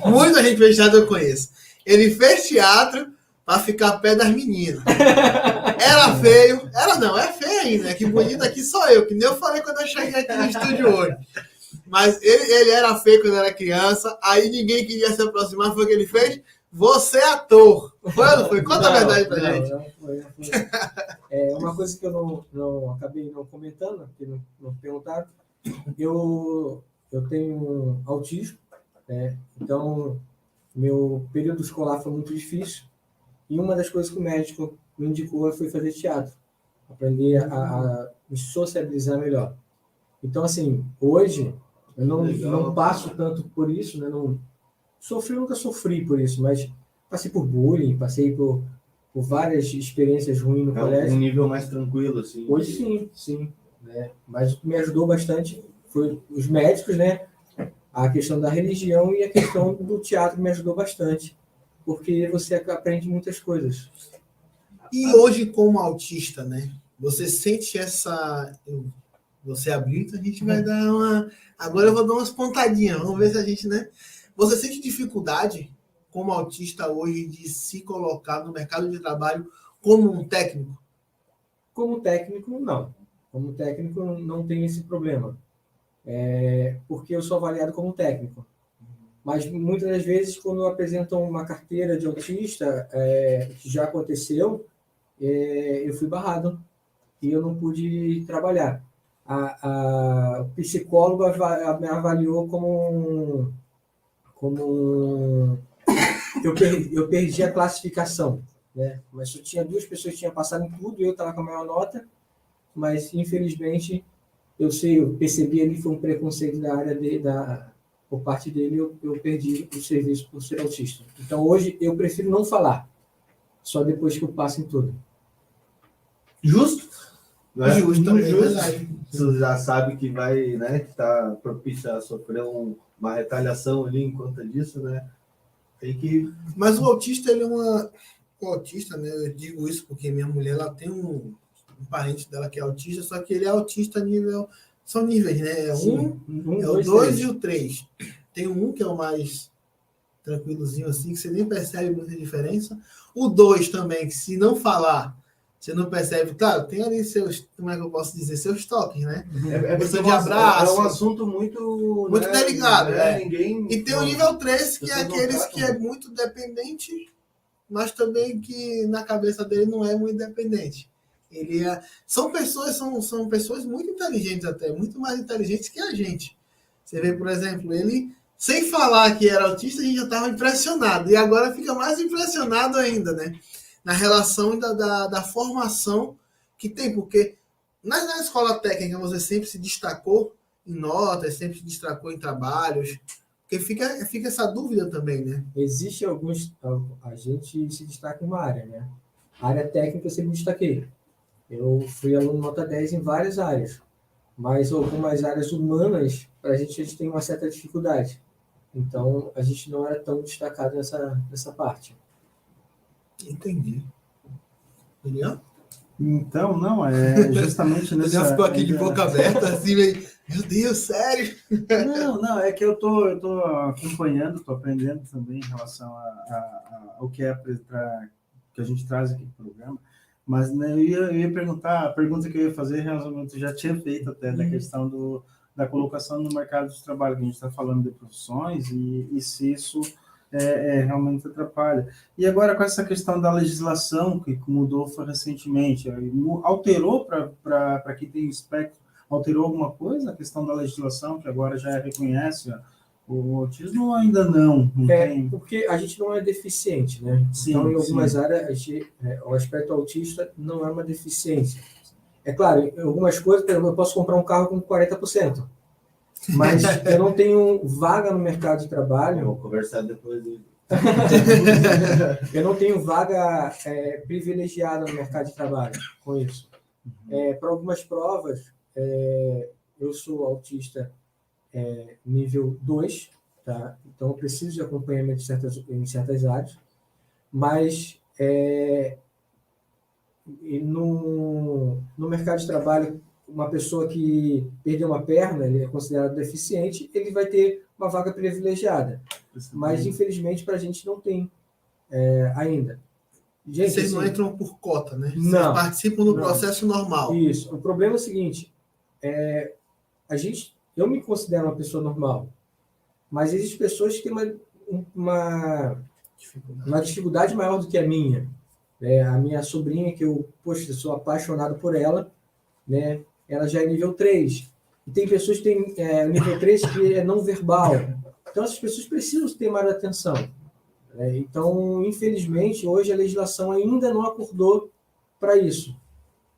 Muita gente que fez teatro eu conheço. Ele fez teatro para ficar perto das meninas. Era feio. É feio ainda. Que bonito aqui sou eu. Que nem eu falei quando eu cheguei aqui no estúdio hoje. Mas ele era feio quando era criança. Aí ninguém queria se aproximar. Foi o que ele fez? Você é ator. Foi ou não foi? Conta a verdade pra gente. Não foi. Uma coisa que eu não acabei não comentando, que não perguntaram. Eu tenho autismo, né? Então meu período escolar foi muito difícil e uma das coisas que o médico me indicou foi fazer teatro, aprender a me sociabilizar melhor. Então, assim, hoje eu não passo tanto por isso, né? Nunca sofri por isso, mas passei por bullying, passei por várias experiências ruins no colégio. Um nível mais tranquilo, assim. Hoje sim. Né? Mas o que me ajudou bastante foi os médicos, né? A questão da religião e a questão do teatro me ajudou bastante, porque você aprende muitas coisas. E hoje, como autista, né? Você sente essa... Você abriu, então a gente vai dar uma... Agora eu vou dar umas pontadinhas, vamos ver se a gente, né? Você sente dificuldade, como autista hoje, de se colocar no mercado de trabalho como um técnico? Como técnico, não. Como técnico, não tem esse problema. Porque eu sou avaliado como técnico. Mas, muitas das vezes, quando apresentam uma carteira de autista, que já aconteceu, eu fui barrado e eu não pude trabalhar. O psicólogo me avaliou como eu perdi a classificação, né? Mas eu tinha 2 pessoas que tinham passado em tudo e eu estava com a maior nota, mas infelizmente eu percebi ali foi um preconceito da área por parte dele, eu perdi o serviço por ser autista. Então hoje eu prefiro não falar, só depois que eu passo em tudo. Justo? Né? Justo também, verdade. Você já sabe que vai, né, que está propício a sofrer uma retaliação ali em conta disso, né? Tem que... Mas o autista, ele é o autista, né? Eu digo isso porque minha mulher, ela tem um parente dela que é autista, só que ele é autista nível... São níveis, né? É o 2 e o 3. Tem um que é o mais tranquilozinho, assim, que você nem percebe muita diferença. O 2 também, que se não falar, você não percebe. Claro, tem ali seus, como é que eu posso dizer, seus toques, né? Questão de abraço. É um assunto muito delicado, né? Ninguém... E tem o nível 3, que é aqueles que é muito dependente mas também que na cabeça dele não é muito independente. São pessoas muito inteligentes até, muito mais inteligentes que a gente. Você vê, por exemplo, ele, sem falar que era autista, a gente já estava impressionado. E agora fica mais impressionado ainda, né? Na relação da formação que tem, porque na escola técnica você sempre se destacou em notas, sempre se destacou em trabalhos, porque fica essa dúvida também, né? Existe a gente se destaca em uma área, né? A área técnica eu sempre me destaquei. Eu fui aluno nota 10 em várias áreas, mas algumas áreas humanas, a gente tem uma certa dificuldade. Então, a gente não era tão destacado nessa parte. Entendi. Daniel? Então, não, é justamente nessa... Daniel ficou aqui de boca aberta, assim, meio, meu Deus, sério? Não, é que eu tô acompanhando, tô aprendendo também em relação ao que que a gente traz aqui no programa, mas né, eu ia perguntar, a pergunta que eu ia fazer, realmente, eu já tinha feito até, da questão da colocação no mercado de trabalho, que a gente está falando de profissões, e se isso realmente atrapalha. E agora, com essa questão da legislação, que mudou recentemente, alterou para quem tem espectro, alterou alguma coisa a questão da legislação, que agora já reconhece o autismo, ou ainda não tem? Porque a gente não é deficiente, né? Sim, então, em algumas sim. áreas, o aspecto autista não é uma deficiência. É claro, em algumas coisas, por exemplo, eu posso comprar um carro com 40%, mas eu não tenho vaga no mercado de trabalho. Vou conversar depois. Eu não tenho vaga privilegiada no mercado de trabalho com isso. Para algumas provas, eu sou autista nível 2, tá? Então eu preciso de acompanhamento em certas áreas, mas no mercado de trabalho, uma pessoa que perdeu uma perna, ele é considerado deficiente, ele vai ter uma vaga privilegiada. Mas, infelizmente, para a gente não tem ainda. Gente, vocês não assim, entram por cota, né? Vocês não, participam do processo normal. Isso. O problema é o seguinte, eu me considero uma pessoa normal, mas existem pessoas que têm uma dificuldade maior do que a minha. A minha sobrinha, que eu sou apaixonado por ela, né? Ela já é nível 3. E tem pessoas que têm nível 3 que é não verbal. Então, essas pessoas precisam ter mais atenção. Então, infelizmente, hoje a legislação ainda não acordou para isso.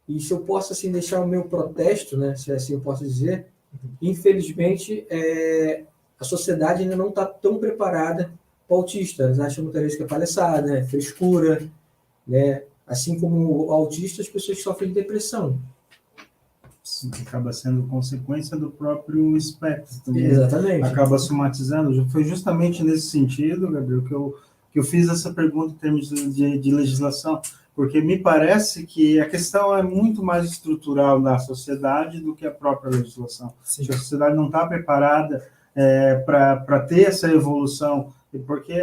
E se eu posso assim, deixar o meu protesto, né, se assim eu posso dizer, infelizmente, a sociedade ainda não está tão preparada para o autista. Eles acham muitas vezes que é palhaçada, né, frescura, né? Assim como o autista, as pessoas sofrem de depressão. Sim, acaba sendo consequência do próprio espectro também. Exatamente. Acaba somatizando. Foi justamente nesse sentido, Gabriel, que eu fiz essa pergunta em termos de legislação, porque me parece que a questão é muito mais estrutural da sociedade do que a própria legislação. Sim. A sociedade não está preparada para ter essa evolução, porque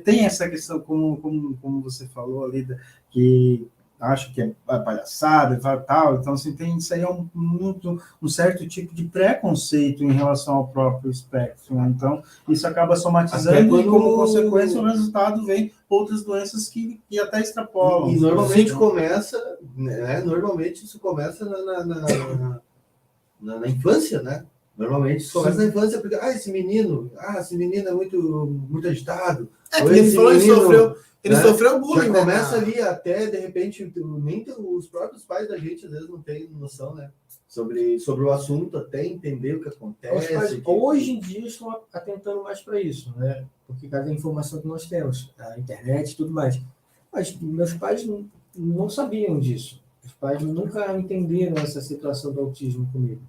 tem essa questão, como você falou ali, que acho que é palhaçada e tal, então assim, isso aí é um certo tipo de preconceito em relação ao próprio espectro, né? Então isso acaba somatizando e como consequência o resultado vem outras doenças que até extrapolam. E normalmente começa, né? Normalmente isso começa na infância, né? Normalmente isso começa na infância, porque esse menino é muito agitado. Porque ele falou, ele sofreu bullying. Já começa ali até, de repente, nem os próprios pais da gente às vezes não têm noção, né? Sobre o assunto, até entender o que acontece. Hoje em dia estão atentando mais para isso, né? Porque cada informação que nós temos, a internet e tudo mais. Mas meus pais não sabiam disso. Os pais nunca entenderam essa situação do autismo comigo.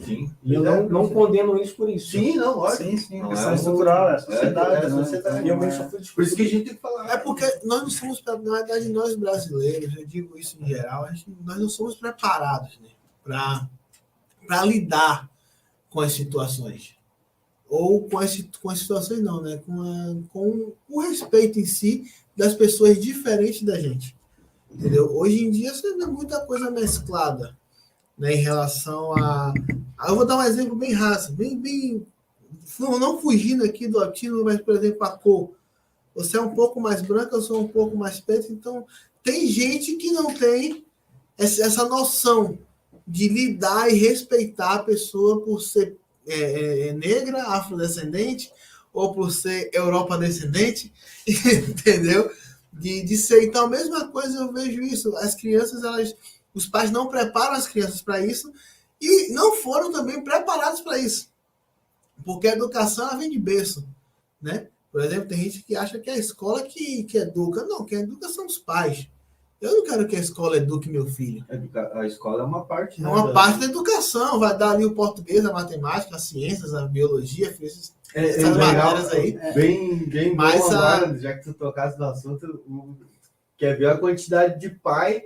Sim. E eu não condeno eles por isso. Sim, não, ótimo. Sim, questão estrutural, é a sociedade. A sociedade. Por isso que a gente tem que falar. É porque nós não somos, na verdade, nós brasileiros, eu digo isso em geral, nós não somos preparados, né, para lidar com as situações. Ou com as situações não, né? Com o respeito em si das pessoas diferentes da gente. Entendeu? Hoje em dia você vê muita coisa mesclada, né, em relação eu vou dar um exemplo bem raso, bem não fugindo aqui do autismo, mas, por exemplo, a cor. você é um pouco mais branca, eu sou um pouco mais preta. Então, tem gente que não tem essa noção de lidar e respeitar a pessoa por ser negra, afrodescendente, ou por ser Europa descendente, entendeu? De ser. Então, a mesma coisa eu vejo isso. As crianças, os pais não preparam as crianças para isso e não foram também preparados para isso. Porque a educação ela vem de berço, né? Por exemplo, tem gente que acha que é a escola que educa. Não, quem educa são os pais. Eu não quero que a escola eduque meu filho. A escola é uma parte. É uma parte da educação. Vai dar ali o português, a matemática, as ciências, a biologia, essas matérias aí. Bem mas bom agora, já que tu tocasse no assunto, quer ver a quantidade de pai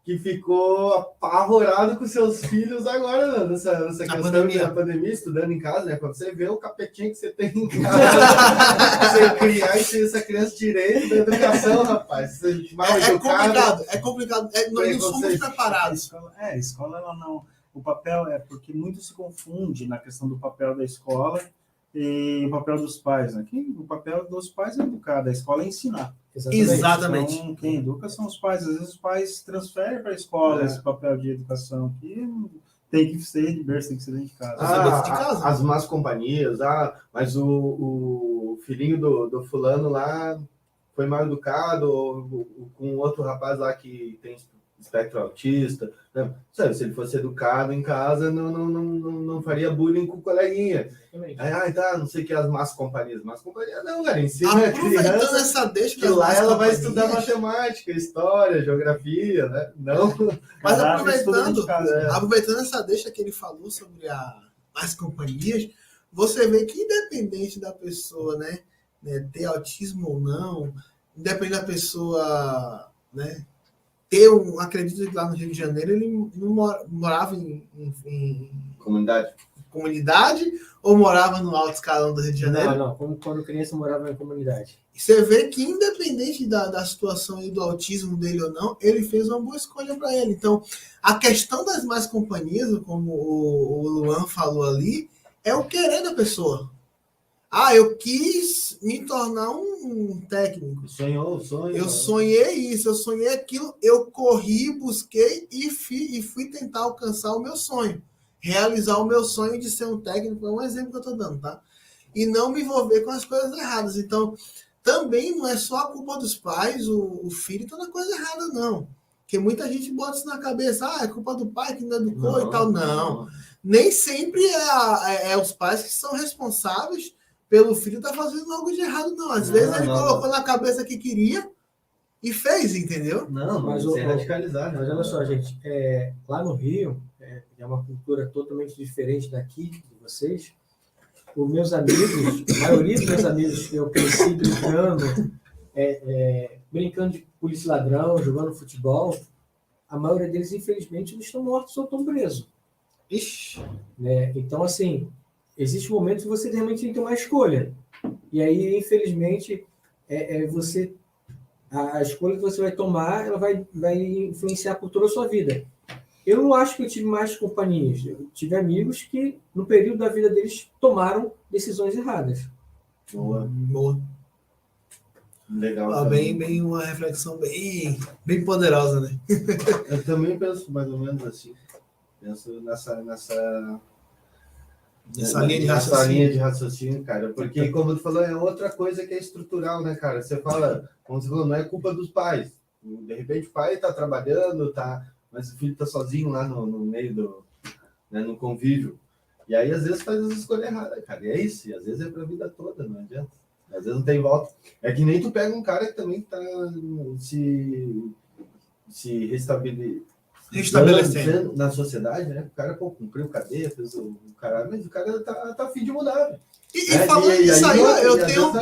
que ficou apavorado com seus filhos agora, nessa questão da pandemia, estudando em casa, né? Quando você vê o capetinho que você tem em casa, você criar essa criança direito da educação, rapaz. É complicado. Nós não somos preparados. A escola ela não... O papel porque muito se confunde na questão do papel da escola e o papel dos pais, né? O papel dos pais é educar, da escola é ensinar. Exatamente. Então, quem educa são os pais. Às vezes os pais transferem para a escola esse papel de educação que tem que ser de berço, tem que ser dentro de casa. As más companhias, mas o filhinho do fulano lá foi mal educado, ou com outro rapaz lá que tem espectro autista. Não, sabe, se ele fosse educado em casa, não faria bullying com o coleguinha. Não sei o que as más companhias. Más companhias não, cara. Ensina a criança essa deixa que lá ela vai estudar matemática, história, geografia, né? Não. Mas aproveitando essa deixa que ele falou sobre as companhias, você vê que independente da pessoa, né, ter autismo ou não, independente da pessoa, né, acredito que lá no Rio de Janeiro ele não morava em comunidade ou morava no alto escalão do Rio de Janeiro? Não, como quando criança morava em comunidade. Você vê que independente da situação e do autismo dele ou não, ele fez uma boa escolha para ele. Então, a questão das más companhias, como o Luan falou ali, é o querer da pessoa. Eu quis me tornar um técnico. Eu sonhei isso, eu sonhei aquilo, eu corri, busquei e fui tentar alcançar o meu sonho. Realizar o meu sonho de ser um técnico, é um exemplo que eu estou dando, tá? E não me envolver com as coisas erradas. Então, também não é só a culpa dos pais, o filho está na coisa errada, não. Porque muita gente bota isso na cabeça, é culpa do pai que não educou e tal. Não. Nem sempre é os pais que são responsáveis pelo filho estar fazendo algo de errado, não. Às vezes ele colocou na cabeça que queria e fez, entendeu? Mas sem radicalizar, né? Mas olha só, gente, lá no Rio, é uma cultura totalmente diferente daqui, de vocês. Os meus amigos, a maioria dos meus amigos que eu cresci brincando de polícia e ladrão, jogando futebol, a maioria deles, infelizmente, não estão mortos ou estão presos. Ixi. Então, assim, existe um momento que você realmente tem que ter uma escolha. E aí, infelizmente, a escolha que você vai tomar, ela vai influenciar por toda a sua vida. Eu não acho que eu tive mais companhias. Eu tive amigos que, no período da vida deles, tomaram decisões erradas. Boa. Legal. Bem uma reflexão bem poderosa, né? Eu também penso mais ou menos assim. Penso nessa linha de raciocínio, cara. Porque, como tu falou, é outra coisa que é estrutural, né, cara? Você fala, como você falou, não é culpa dos pais. De repente o pai tá trabalhando, mas o filho tá sozinho lá no meio no convívio. E aí, às vezes, faz as escolhas erradas, cara. E é isso. E às vezes é pra vida toda, não adianta. Às vezes não tem volta. É que nem tu pega um cara que também tá se restabelecendo na sociedade, né? O cara, cumpriu cadeia, fez o caralho, mas o cara tá a fim de mudar, velho. E falando nisso aí, eu tenho...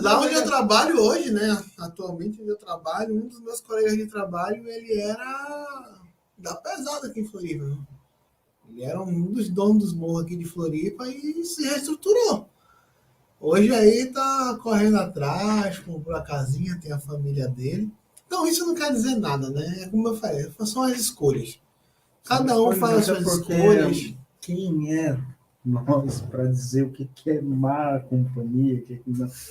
Lá onde eu trabalho hoje, né? Atualmente onde eu trabalho, um dos meus colegas de trabalho, ele era da pesada aqui em Floripa. Né? Ele era um dos donos dos morros aqui de Floripa e se reestruturou. Hoje aí tá correndo atrás, comprou a casinha, tem a família dele. Então isso não quer dizer nada, né? É como eu falei, são as escolhas. Cada um faz as suas escolhas. Quem é nós para dizer o que é má companhia,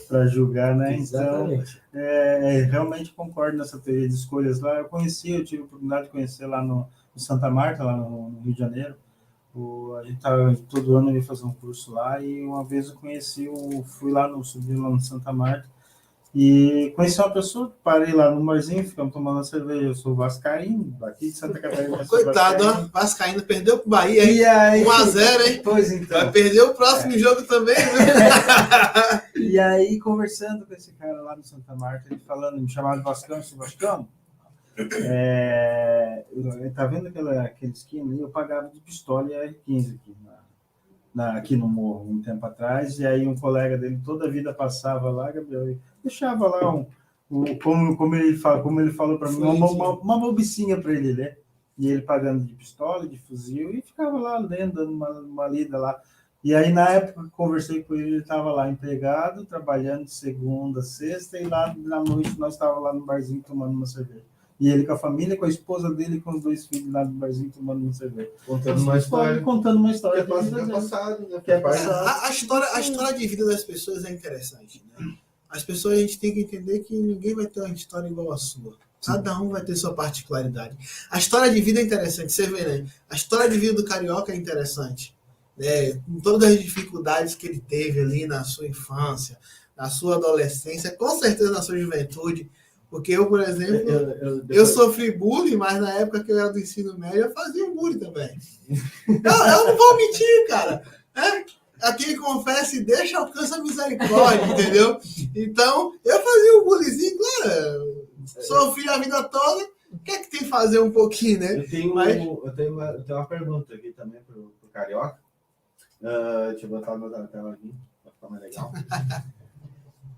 para julgar, né? Exatamente. Então, realmente concordo nessa teoria de escolhas lá. Eu tive a oportunidade de conhecer lá no Santa Marta, lá no Rio de Janeiro. A gente todo ano ia fazer um curso lá e uma vez fui lá subi lá no Santa Marta e conheci uma pessoa, parei lá no barzinho, ficamos tomando uma cerveja. Eu sou vascaíno, daqui de Santa Catarina. Coitado, ó, vascaíno perdeu pro Bahia, hein? E aí, 1-0, hein? Pois então. Vai perder o próximo jogo também, viu? E aí, conversando com esse cara lá no Santa Marta, ele falando, me chamava de Vascão, sou Vascão. Tá vendo aquele esquema ali? Eu pagava de pistola e R15 aqui no morro, um tempo atrás, e aí um colega dele toda a vida passava lá, Gabriel, e deixava lá como ele falou para mim, uma bobicinha para ele, né? E ele pagando de pistola, de fuzil, e ficava lá lendo, dando uma lida lá. E aí, na época que conversei com ele estava lá empregado, trabalhando de segunda a sexta, e lá na noite nós estávamos lá no barzinho tomando uma cerveja. E ele com a família, com a esposa dele, com os 2 filhos lá no barzinho tomando uma cerveja. Contando uma história. Que é passado. A história de vida das pessoas é interessante, né? As pessoas, a gente tem que entender que ninguém vai ter uma história igual a sua. Cada um vai ter sua particularidade. A história de vida é interessante, você vê, né? A história de vida do Carioca é interessante. Né? Com todas as dificuldades que ele teve ali na sua infância, na sua adolescência, com certeza na sua juventude. Porque eu, por exemplo, eu sofri bullying, mas na época que eu era do ensino médio, eu fazia um bullying também. Eu não vou mentir, cara. Aquele confessa e deixa, alcança a misericórdia, entendeu? Então, eu fazia um bullyingzinho, claro. Sofri a vida toda. O que é que tem que fazer um pouquinho, né? Eu tenho uma pergunta aqui também pro Carioca. Deixa eu botar na tela aqui, para ficar mais legal.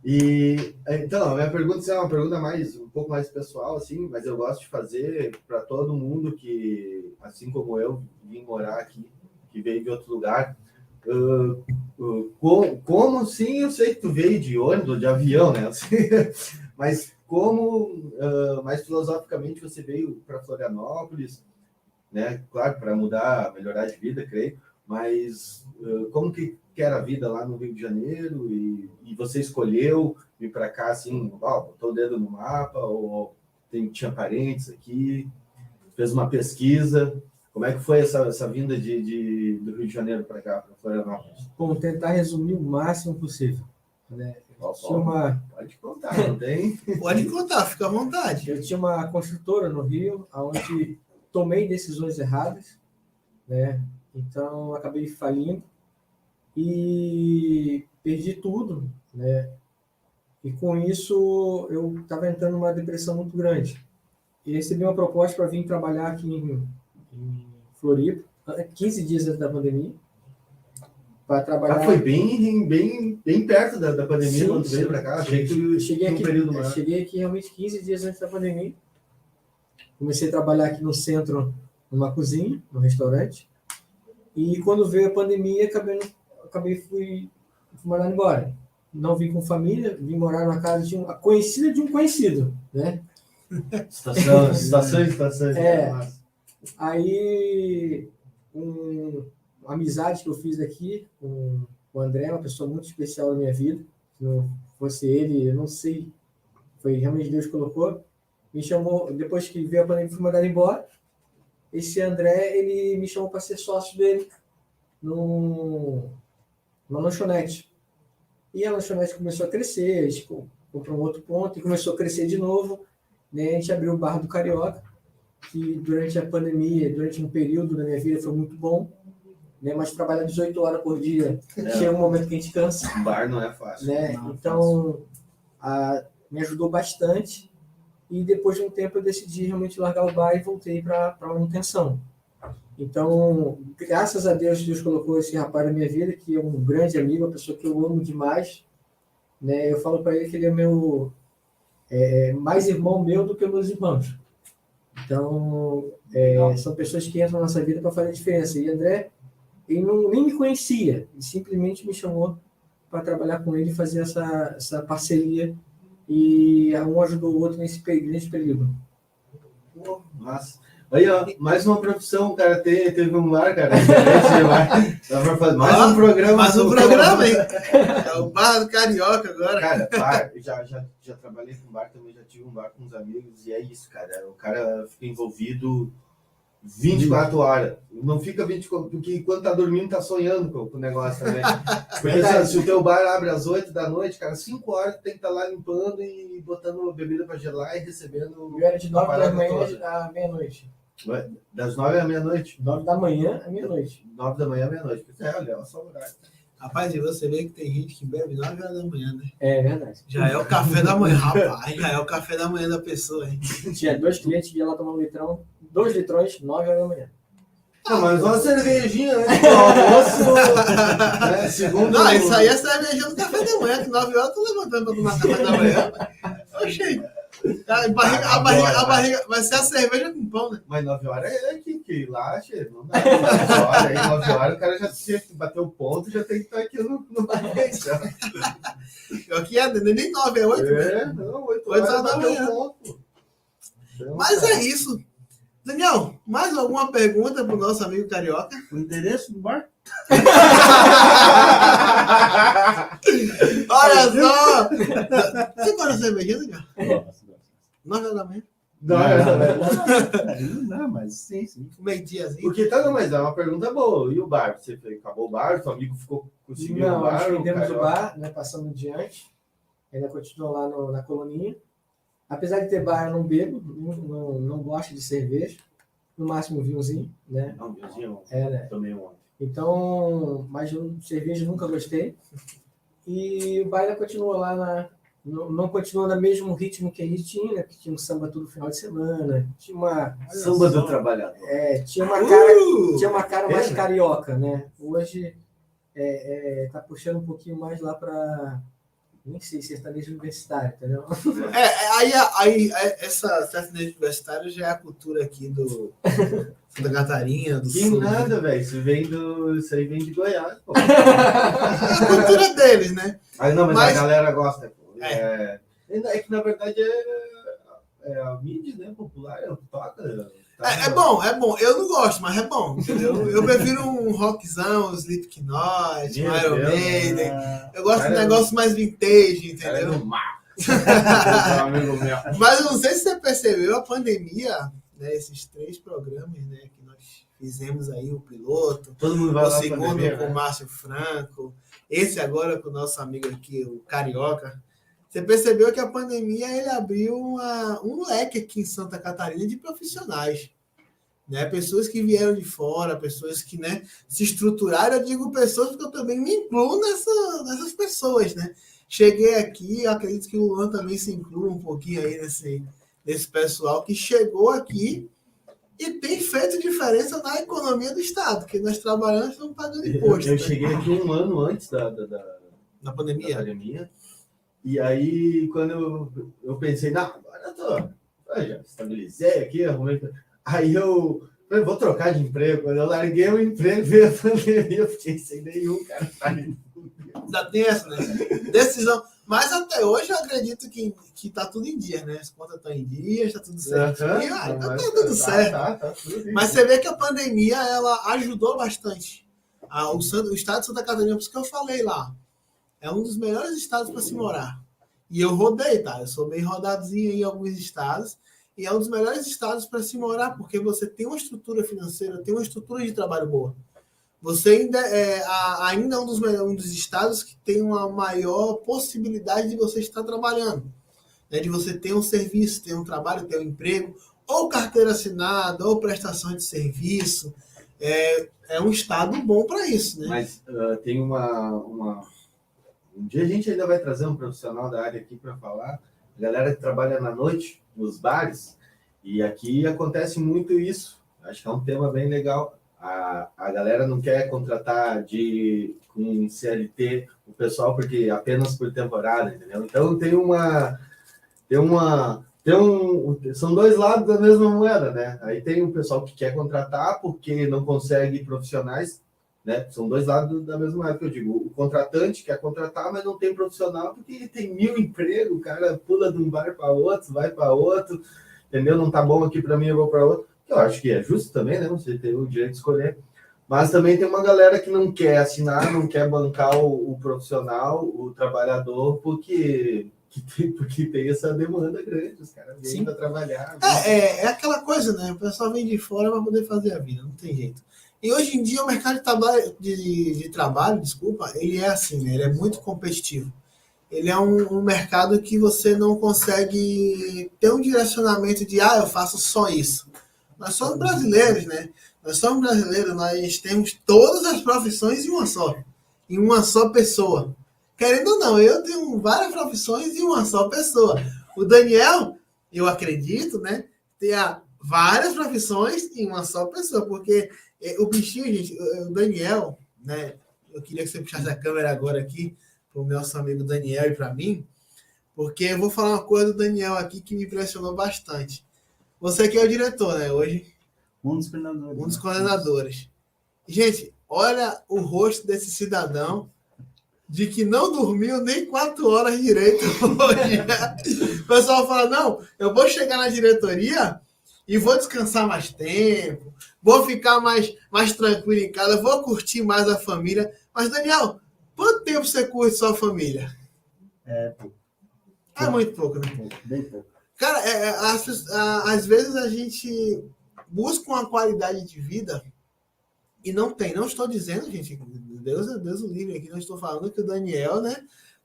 E então, a minha pergunta é uma pergunta um pouco mais pessoal, assim, mas eu gosto de fazer para todo mundo que, assim como eu, vim morar aqui, que veio de outro lugar. Como sim, eu sei que tu veio de ônibus, de avião, né? Mas como, mais filosoficamente, você veio para Florianópolis, né? Claro, para mudar, melhorar de vida, creio. Mas como que era a vida lá no Rio de Janeiro e você escolheu vir para cá assim, botou o dedo no mapa ou tinha parentes aqui, fez uma pesquisa? Como é que foi essa vinda do Rio de Janeiro para cá, para Florianópolis? Bom, tentar resumir o máximo possível. Né? Pode contar, não tem? Pode contar, fica à vontade. Eu tinha uma construtora no Rio, onde tomei decisões erradas, né? Então, acabei falindo e perdi tudo, né? E com isso, eu estava entrando numa depressão muito grande. E recebi uma proposta para vir trabalhar aqui em Floripa, 15 dias antes da pandemia, para trabalhar... foi bem perto da pandemia, quando veio para cá? Achei que cheguei aqui realmente 15 dias antes da pandemia. Comecei a trabalhar aqui no centro, numa cozinha, no restaurante. E quando veio a pandemia, fui mandado embora. Não vim com família, vim morar na casa de uma conhecida de um conhecido, né? Estação. Aí, uma amizade que eu fiz aqui com o André, uma pessoa muito especial na minha vida. Se não fosse ele, eu não sei, foi realmente Deus que colocou. Me chamou, depois que veio a pandemia, fui mandado embora. Esse André, ele me chamou para ser sócio dele numa lanchonete. E a lanchonete começou a crescer, a gente comprou um outro ponto e começou a crescer de novo. Né? A gente abriu o Bar do Carioca, que durante a pandemia, durante um período da minha vida foi muito bom. Né? Mas trabalhar 18 horas por dia, chega um momento que a gente cansa. Bar não é fácil. Né? Então, me ajudou bastante. E depois de um tempo eu decidi realmente largar o bar e voltei para a manutenção. Então, graças a Deus, Deus colocou esse rapaz na minha vida, que é um grande amigo, uma pessoa que eu amo demais. Né? Eu falo para ele que ele é meu mais irmão meu do que meus irmãos. Então, são pessoas que entram na nossa vida para fazer a diferença. E André, ele nem me conhecia, ele simplesmente me chamou para trabalhar com ele e fazer essa parceria. E um ajudou o outro nesse período. Mas Aí, ó, mais uma profissão, o cara teve um bar, cara. Dá pra fazer mais um programa. Mais um programa, hein? É o bar do Carioca agora. Cara, bar, já trabalhei com bar, também já tive um bar com uns amigos, e é isso, cara. O cara fica envolvido 24 horas. Não fica 24, porque quando tá dormindo, tá sonhando com o negócio também. Porque se o teu bar abre às 8 da noite, cara, 5 horas tu tem que estar lá limpando e botando bebida pra gelar e recebendo. Eu era de 9 da manhã à meia-noite. Das 9 à meia-noite? 9 da manhã à meia-noite. 9 da manhã à meia-noite. Olha só o horário. Rapaz, e você vê que tem gente que bebe 9 horas da manhã, né? É verdade. Já é o café da manhã, rapaz. Já é o café da manhã da pessoa, hein? Tinha 2 clientes que iam lá tomar 2 litrões, 9 horas da manhã. Não, mas uma cervejinha, né? Almoço. Né? Segundo. Não, isso aí é cervejinha do café da manhã, que 9 horas eu tô levantando pra tomar café da manhã. Oxê. A barriga vai ser a cerveja com pão, né? Mas 9 horas é que lá, não dá. 9 horas, aí 9 horas o cara já tinha que bater o ponto, já tem que estar aqui no país. Pior que é, nem 9, é 8. Não, 8 horas da manhã. Então, mas é isso. Daniel, mais alguma pergunta pro nosso amigo Carioca? O endereço do bar? Olha só! Você gosta de cervejinha, Daniel? 9 horas da manhã? Não, mas sim. Meio-diazinho. Porque tá, mas é uma pergunta boa. E o bar? Você acabou o bar? Seu amigo conseguiu o bar? Nós vendemos o bar, né, passando diante. Ainda continuou lá na coloninha. Apesar de ter bar, eu não bebo, não gosto de cerveja. No máximo vinhozinho, né? Não, vinhozinho né? Também ontem. Então, mas cerveja nunca gostei. E o bar ainda continua lá não continua no mesmo ritmo que a gente tinha, né? Porque tinha um samba todo final de semana. Tinha uma... Samba do trabalhador. Tinha uma cara mais carioca, né? Hoje tá puxando um pouquinho mais lá para... Nem sei, sertanejo universitário, entendeu? Aí essa sertanejo universitário já é a cultura aqui do Santa Catarina, do que Sul. Nada, velho. Isso aí vem de Goiás, pô. A cultura deles, né? Aí não, mas a galera gosta, pô. É que na verdade a mídia, né, popular, toca. É bom. Eu não gosto, mas é bom, entendeu? Eu prefiro um rockzão, um Slipknot, um Iron Maiden. Eu gosto de um negócio mais vintage, entendeu? Mas eu não sei se você percebeu, a pandemia, né, esses 3 programas, né, que nós fizemos aí, o piloto, todo mundo vai o lá segundo pandemia, com o Márcio Franco, esse agora com o nosso amigo aqui, o Carioca. Você percebeu que a pandemia ele abriu um leque aqui em Santa Catarina de profissionais, né? Pessoas que vieram de fora, pessoas que, né, se estruturaram. Eu digo pessoas porque eu também me incluo nessas pessoas, né? Cheguei aqui, eu acredito que o Luan também se inclua um pouquinho aí nesse pessoal que chegou aqui e tem feito diferença na economia do Estado, porque nós trabalhamos e estamos pagando imposto. Eu né? cheguei aqui um ano antes da pandemia. E aí, quando eu pensei, não, agora eu já estabilizei aqui, arrumei. Aí eu falei, vou trocar de emprego. Quando eu larguei o emprego, veio a pandemia, eu fiquei sem nenhum, cara. Ainda tem essa, né? Decisão. Mas até hoje eu acredito que tá tudo em dia, né? As contas estão em dia, está tudo certo. Tá tudo certo. Tá tudo mas você vê que a pandemia, ela ajudou bastante. O estado de Santa Catarina, por isso que eu falei lá, é um dos melhores estados para se morar. E eu rodei, tá? Eu sou bem rodadozinho em alguns estados. E é um dos melhores estados para se morar, porque você tem uma estrutura financeira, tem uma estrutura de trabalho boa. Você ainda é um dos estados que tem uma maior possibilidade de você estar trabalhando. Né? De você ter um serviço, ter um trabalho, ter um emprego, ou carteira assinada, ou prestação de serviço. É um estado bom para isso. Né? Mas tem Um dia a gente ainda vai trazer um profissional da área aqui para falar. A galera que trabalha na noite, nos bares, e aqui acontece muito isso. Acho que é um tema bem legal. A galera não quer contratar com CLT o pessoal porque apenas por temporada, entendeu? Então são 2 lados da mesma moeda, né? Aí tem o pessoal que quer contratar porque não consegue profissionais, né? São 2 lados da mesma moeda que eu digo. O contratante quer contratar, mas não tem profissional porque ele tem 1000 empregos, o cara pula de um bar para outro, vai para outro, entendeu? Não tá bom aqui para mim, eu vou para outro. Eu acho que é justo também, né? Você tem o direito de escolher. Mas também tem uma galera que não quer assinar, não quer bancar o profissional, o trabalhador, porque tem essa demanda grande. Os caras vêm para trabalhar. É aquela coisa, né? O pessoal vem de fora para poder fazer a vida, não tem jeito. E hoje em dia o mercado de trabalho, desculpa, ele é assim, né? Ele é muito competitivo. Ele é um mercado que você não consegue ter um direcionamento de, eu faço só isso. Nós somos brasileiros, né? Nós temos todas as profissões em uma só pessoa. Querendo ou não, eu tenho várias profissões em uma só pessoa. O Daniel, eu acredito, né? Tem várias profissões em uma só pessoa, porque o bichinho, gente, o Daniel, né? Eu queria que você puxasse a câmera agora aqui, para o nosso amigo Daniel e para mim, porque eu vou falar uma coisa do Daniel aqui que me impressionou bastante. Você que é o diretor, né? Hoje. Um dos coordenadores. Gente, olha o rosto desse cidadão de que não dormiu nem 4 horas direito hoje. O pessoal fala, não, eu vou chegar na diretoria e vou descansar mais tempo, vou ficar mais tranquilo em casa, vou curtir mais a família. Mas, Daniel, quanto tempo você curte sua família? Pouco. É muito pouco, né? Bem pouco. Cara, às vezes a gente busca uma qualidade de vida e não tem. Não estou dizendo, gente, Deus o livre aqui, não estou falando que o Daniel, né,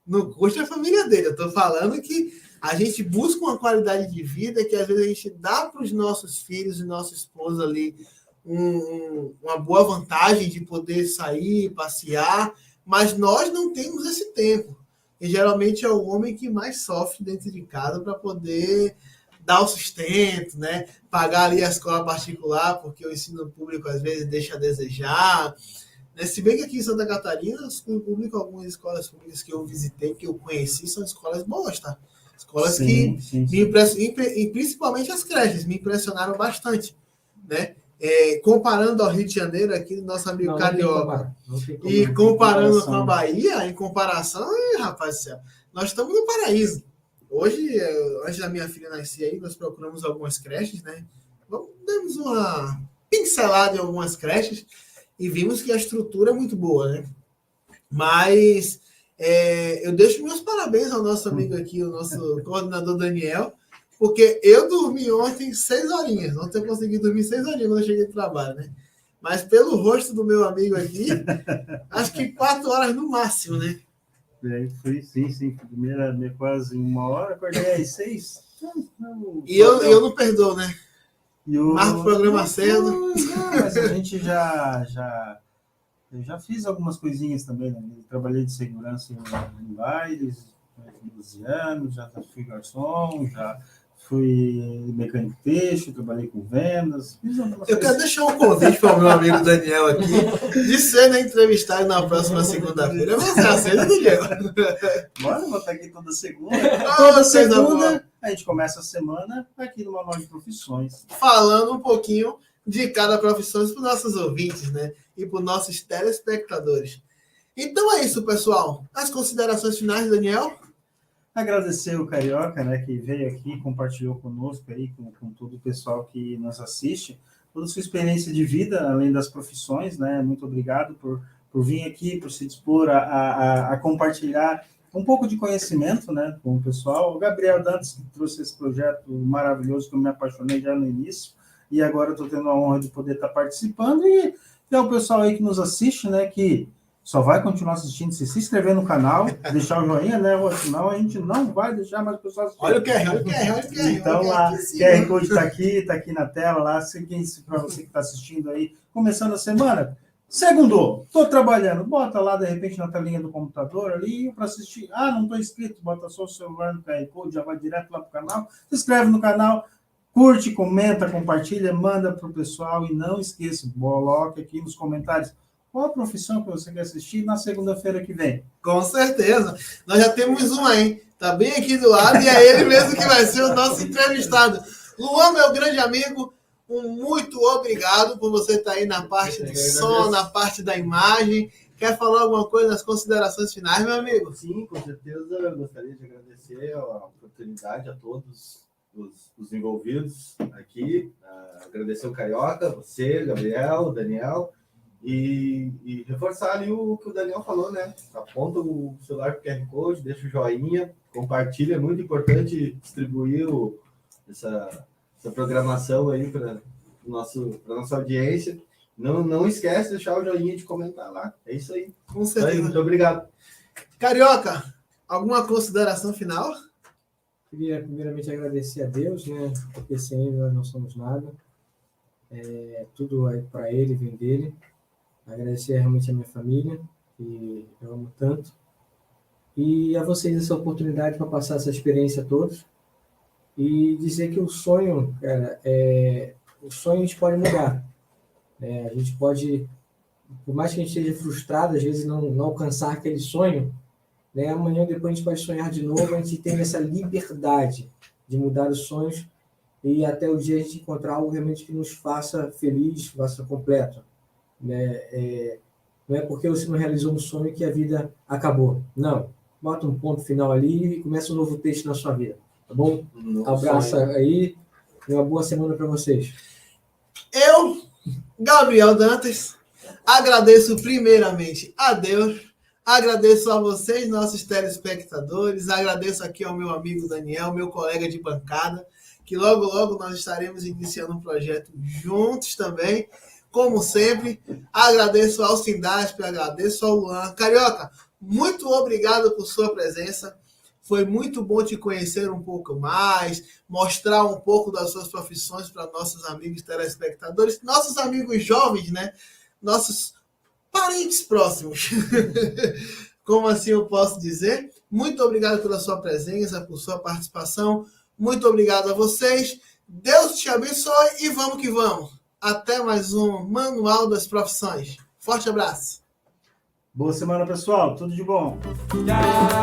não curte a família dele. Eu estou falando que a gente busca uma qualidade de vida que às vezes a gente dá para os nossos filhos e nossa esposa ali uma boa vantagem de poder sair, passear, mas nós não temos esse tempo. E geralmente é o homem que mais sofre dentro de casa para poder dar o sustento, né? Pagar ali a escola particular, porque o ensino público às vezes deixa a desejar. Né? Se bem que aqui em Santa Catarina, o ensino público, algumas escolas públicas que eu visitei, que eu conheci, são escolas boas, tá? Escolas que me impressionam, e principalmente as creches, me impressionaram bastante, né? Comparando ao Rio de Janeiro, aqui do nosso amigo Carioca, e comparando com a Bahia, em comparação, rapaz do céu, nós estamos no paraíso. Hoje, antes da minha filha nascer aí, nós procuramos algumas creches, né? Demos uma pincelada em algumas creches e vimos que a estrutura é muito boa, né? Mas eu deixo meus parabéns ao nosso amigo aqui, o nosso coordenador Daniel, porque eu dormi ontem 6 horinhas. Ontem eu consegui dormir 6 horinhas quando eu cheguei do trabalho, né? Mas pelo rosto do meu amigo aqui, acho que 4 horas no máximo, né? Foi sim. Primeira quase 1 hora, acordei às 6. E eu não perdoo, né? Marco o programa cedo. Mas a gente eu já fiz algumas coisinhas também, né? Eu trabalhei de segurança em bailes, 12 anos, já fui garçom, já fui mecânico têxtil, trabalhei com vendas. Eu quero deixar um convite para o meu amigo Daniel aqui, de ser entrevistado na próxima segunda-feira. Você aceita, Daniel? Bora, vou estar aqui toda segunda. Toda segunda a gente começa a semana aqui no Manual de Profissões. Falando um pouquinho de cada profissão para os nossos ouvintes, né? E para os nossos telespectadores. Então é isso, pessoal. As considerações finais, Daniel? Agradecer o Carioca, né, que veio aqui, compartilhou conosco aí, com todo o pessoal que nos assiste, toda a sua experiência de vida, além das profissões, né? Muito obrigado por vir aqui, por se dispor a compartilhar um pouco de conhecimento, né, com o pessoal. O Gabriel Dantas, que trouxe esse projeto maravilhoso, que eu me apaixonei já no início, e agora estou tendo a honra de poder estar participando, e é o pessoal aí que nos assiste, né, que só vai continuar assistindo se inscrever no canal, deixar o joinha, né? Senão a gente não vai deixar mais pessoas assistir. Olha o QR. Então, lá, QR Code está aqui na tela, lá, para você que está assistindo aí, começando a semana. Segundou, estou trabalhando, bota lá, de repente, na telinha do computador ali, para assistir. Não estou inscrito, bota só o celular no QR Code, já vai direto lá para o canal, se inscreve no canal, curte, comenta, compartilha, manda para o pessoal e não esqueça, coloque aqui nos comentários qual a profissão que você quer assistir na segunda-feira que vem. Com certeza. Nós já temos um aí. Está bem aqui do lado e é ele mesmo que vai ser o nosso entrevistado. Luan, meu grande amigo, muito obrigado por você estar aí na parte do som, na parte da imagem. Quer falar alguma coisa nas considerações finais, meu amigo? Sim, com certeza. Eu gostaria de agradecer a oportunidade a todos os envolvidos aqui, agradecer o Carioca, você, Gabriel, Daniel, e reforçar ali o que o Daniel falou, né? Aponta o celular para o QR Code, deixa o joinha, compartilha, é muito importante distribuir essa programação aí para nossa audiência. Não esquece de deixar o joinha e de comentar lá. É isso aí. Com certeza. Muito obrigado. Carioca, alguma consideração final? Queria primeiramente agradecer a Deus, né? Porque sem Ele nós não somos nada. Tudo é para Ele, vem dele. Agradecer realmente a minha família, que eu amo tanto. E a vocês essa oportunidade para passar essa experiência a todos. E dizer que o sonho, cara, o sonho a gente pode mudar. A gente pode, por mais que a gente esteja frustrado, às vezes não alcançar aquele sonho, né? Amanhã ou depois a gente pode sonhar de novo, a gente tem essa liberdade de mudar os sonhos e até o dia a gente encontrar algo realmente que nos faça feliz, faça completo. Né? Não é porque você não realizou um sonho que a vida acabou. Não. Bota um ponto final ali e começa um novo texto na sua vida. Tá bom? Abraço aí e uma boa semana para vocês. Eu, Gabriel Dantas, agradeço primeiramente a Deus, agradeço a vocês, nossos telespectadores, agradeço aqui ao meu amigo Daniel, meu colega de bancada, que logo, logo nós estaremos iniciando um projeto juntos também. Como sempre, agradeço ao Sindasp, agradeço ao Luan. Carioca, muito obrigado por sua presença. Foi muito bom te conhecer um pouco mais, mostrar um pouco das suas profissões para nossos amigos telespectadores, nossos amigos jovens, né? Nossos parentes próximos. Como assim eu posso dizer? Muito obrigado pela sua presença, por sua participação. Muito obrigado a vocês. Deus te abençoe e vamos que vamos. Até mais um Manual das Profissões. Forte abraço. Boa semana, pessoal. Tudo de bom. Yeah.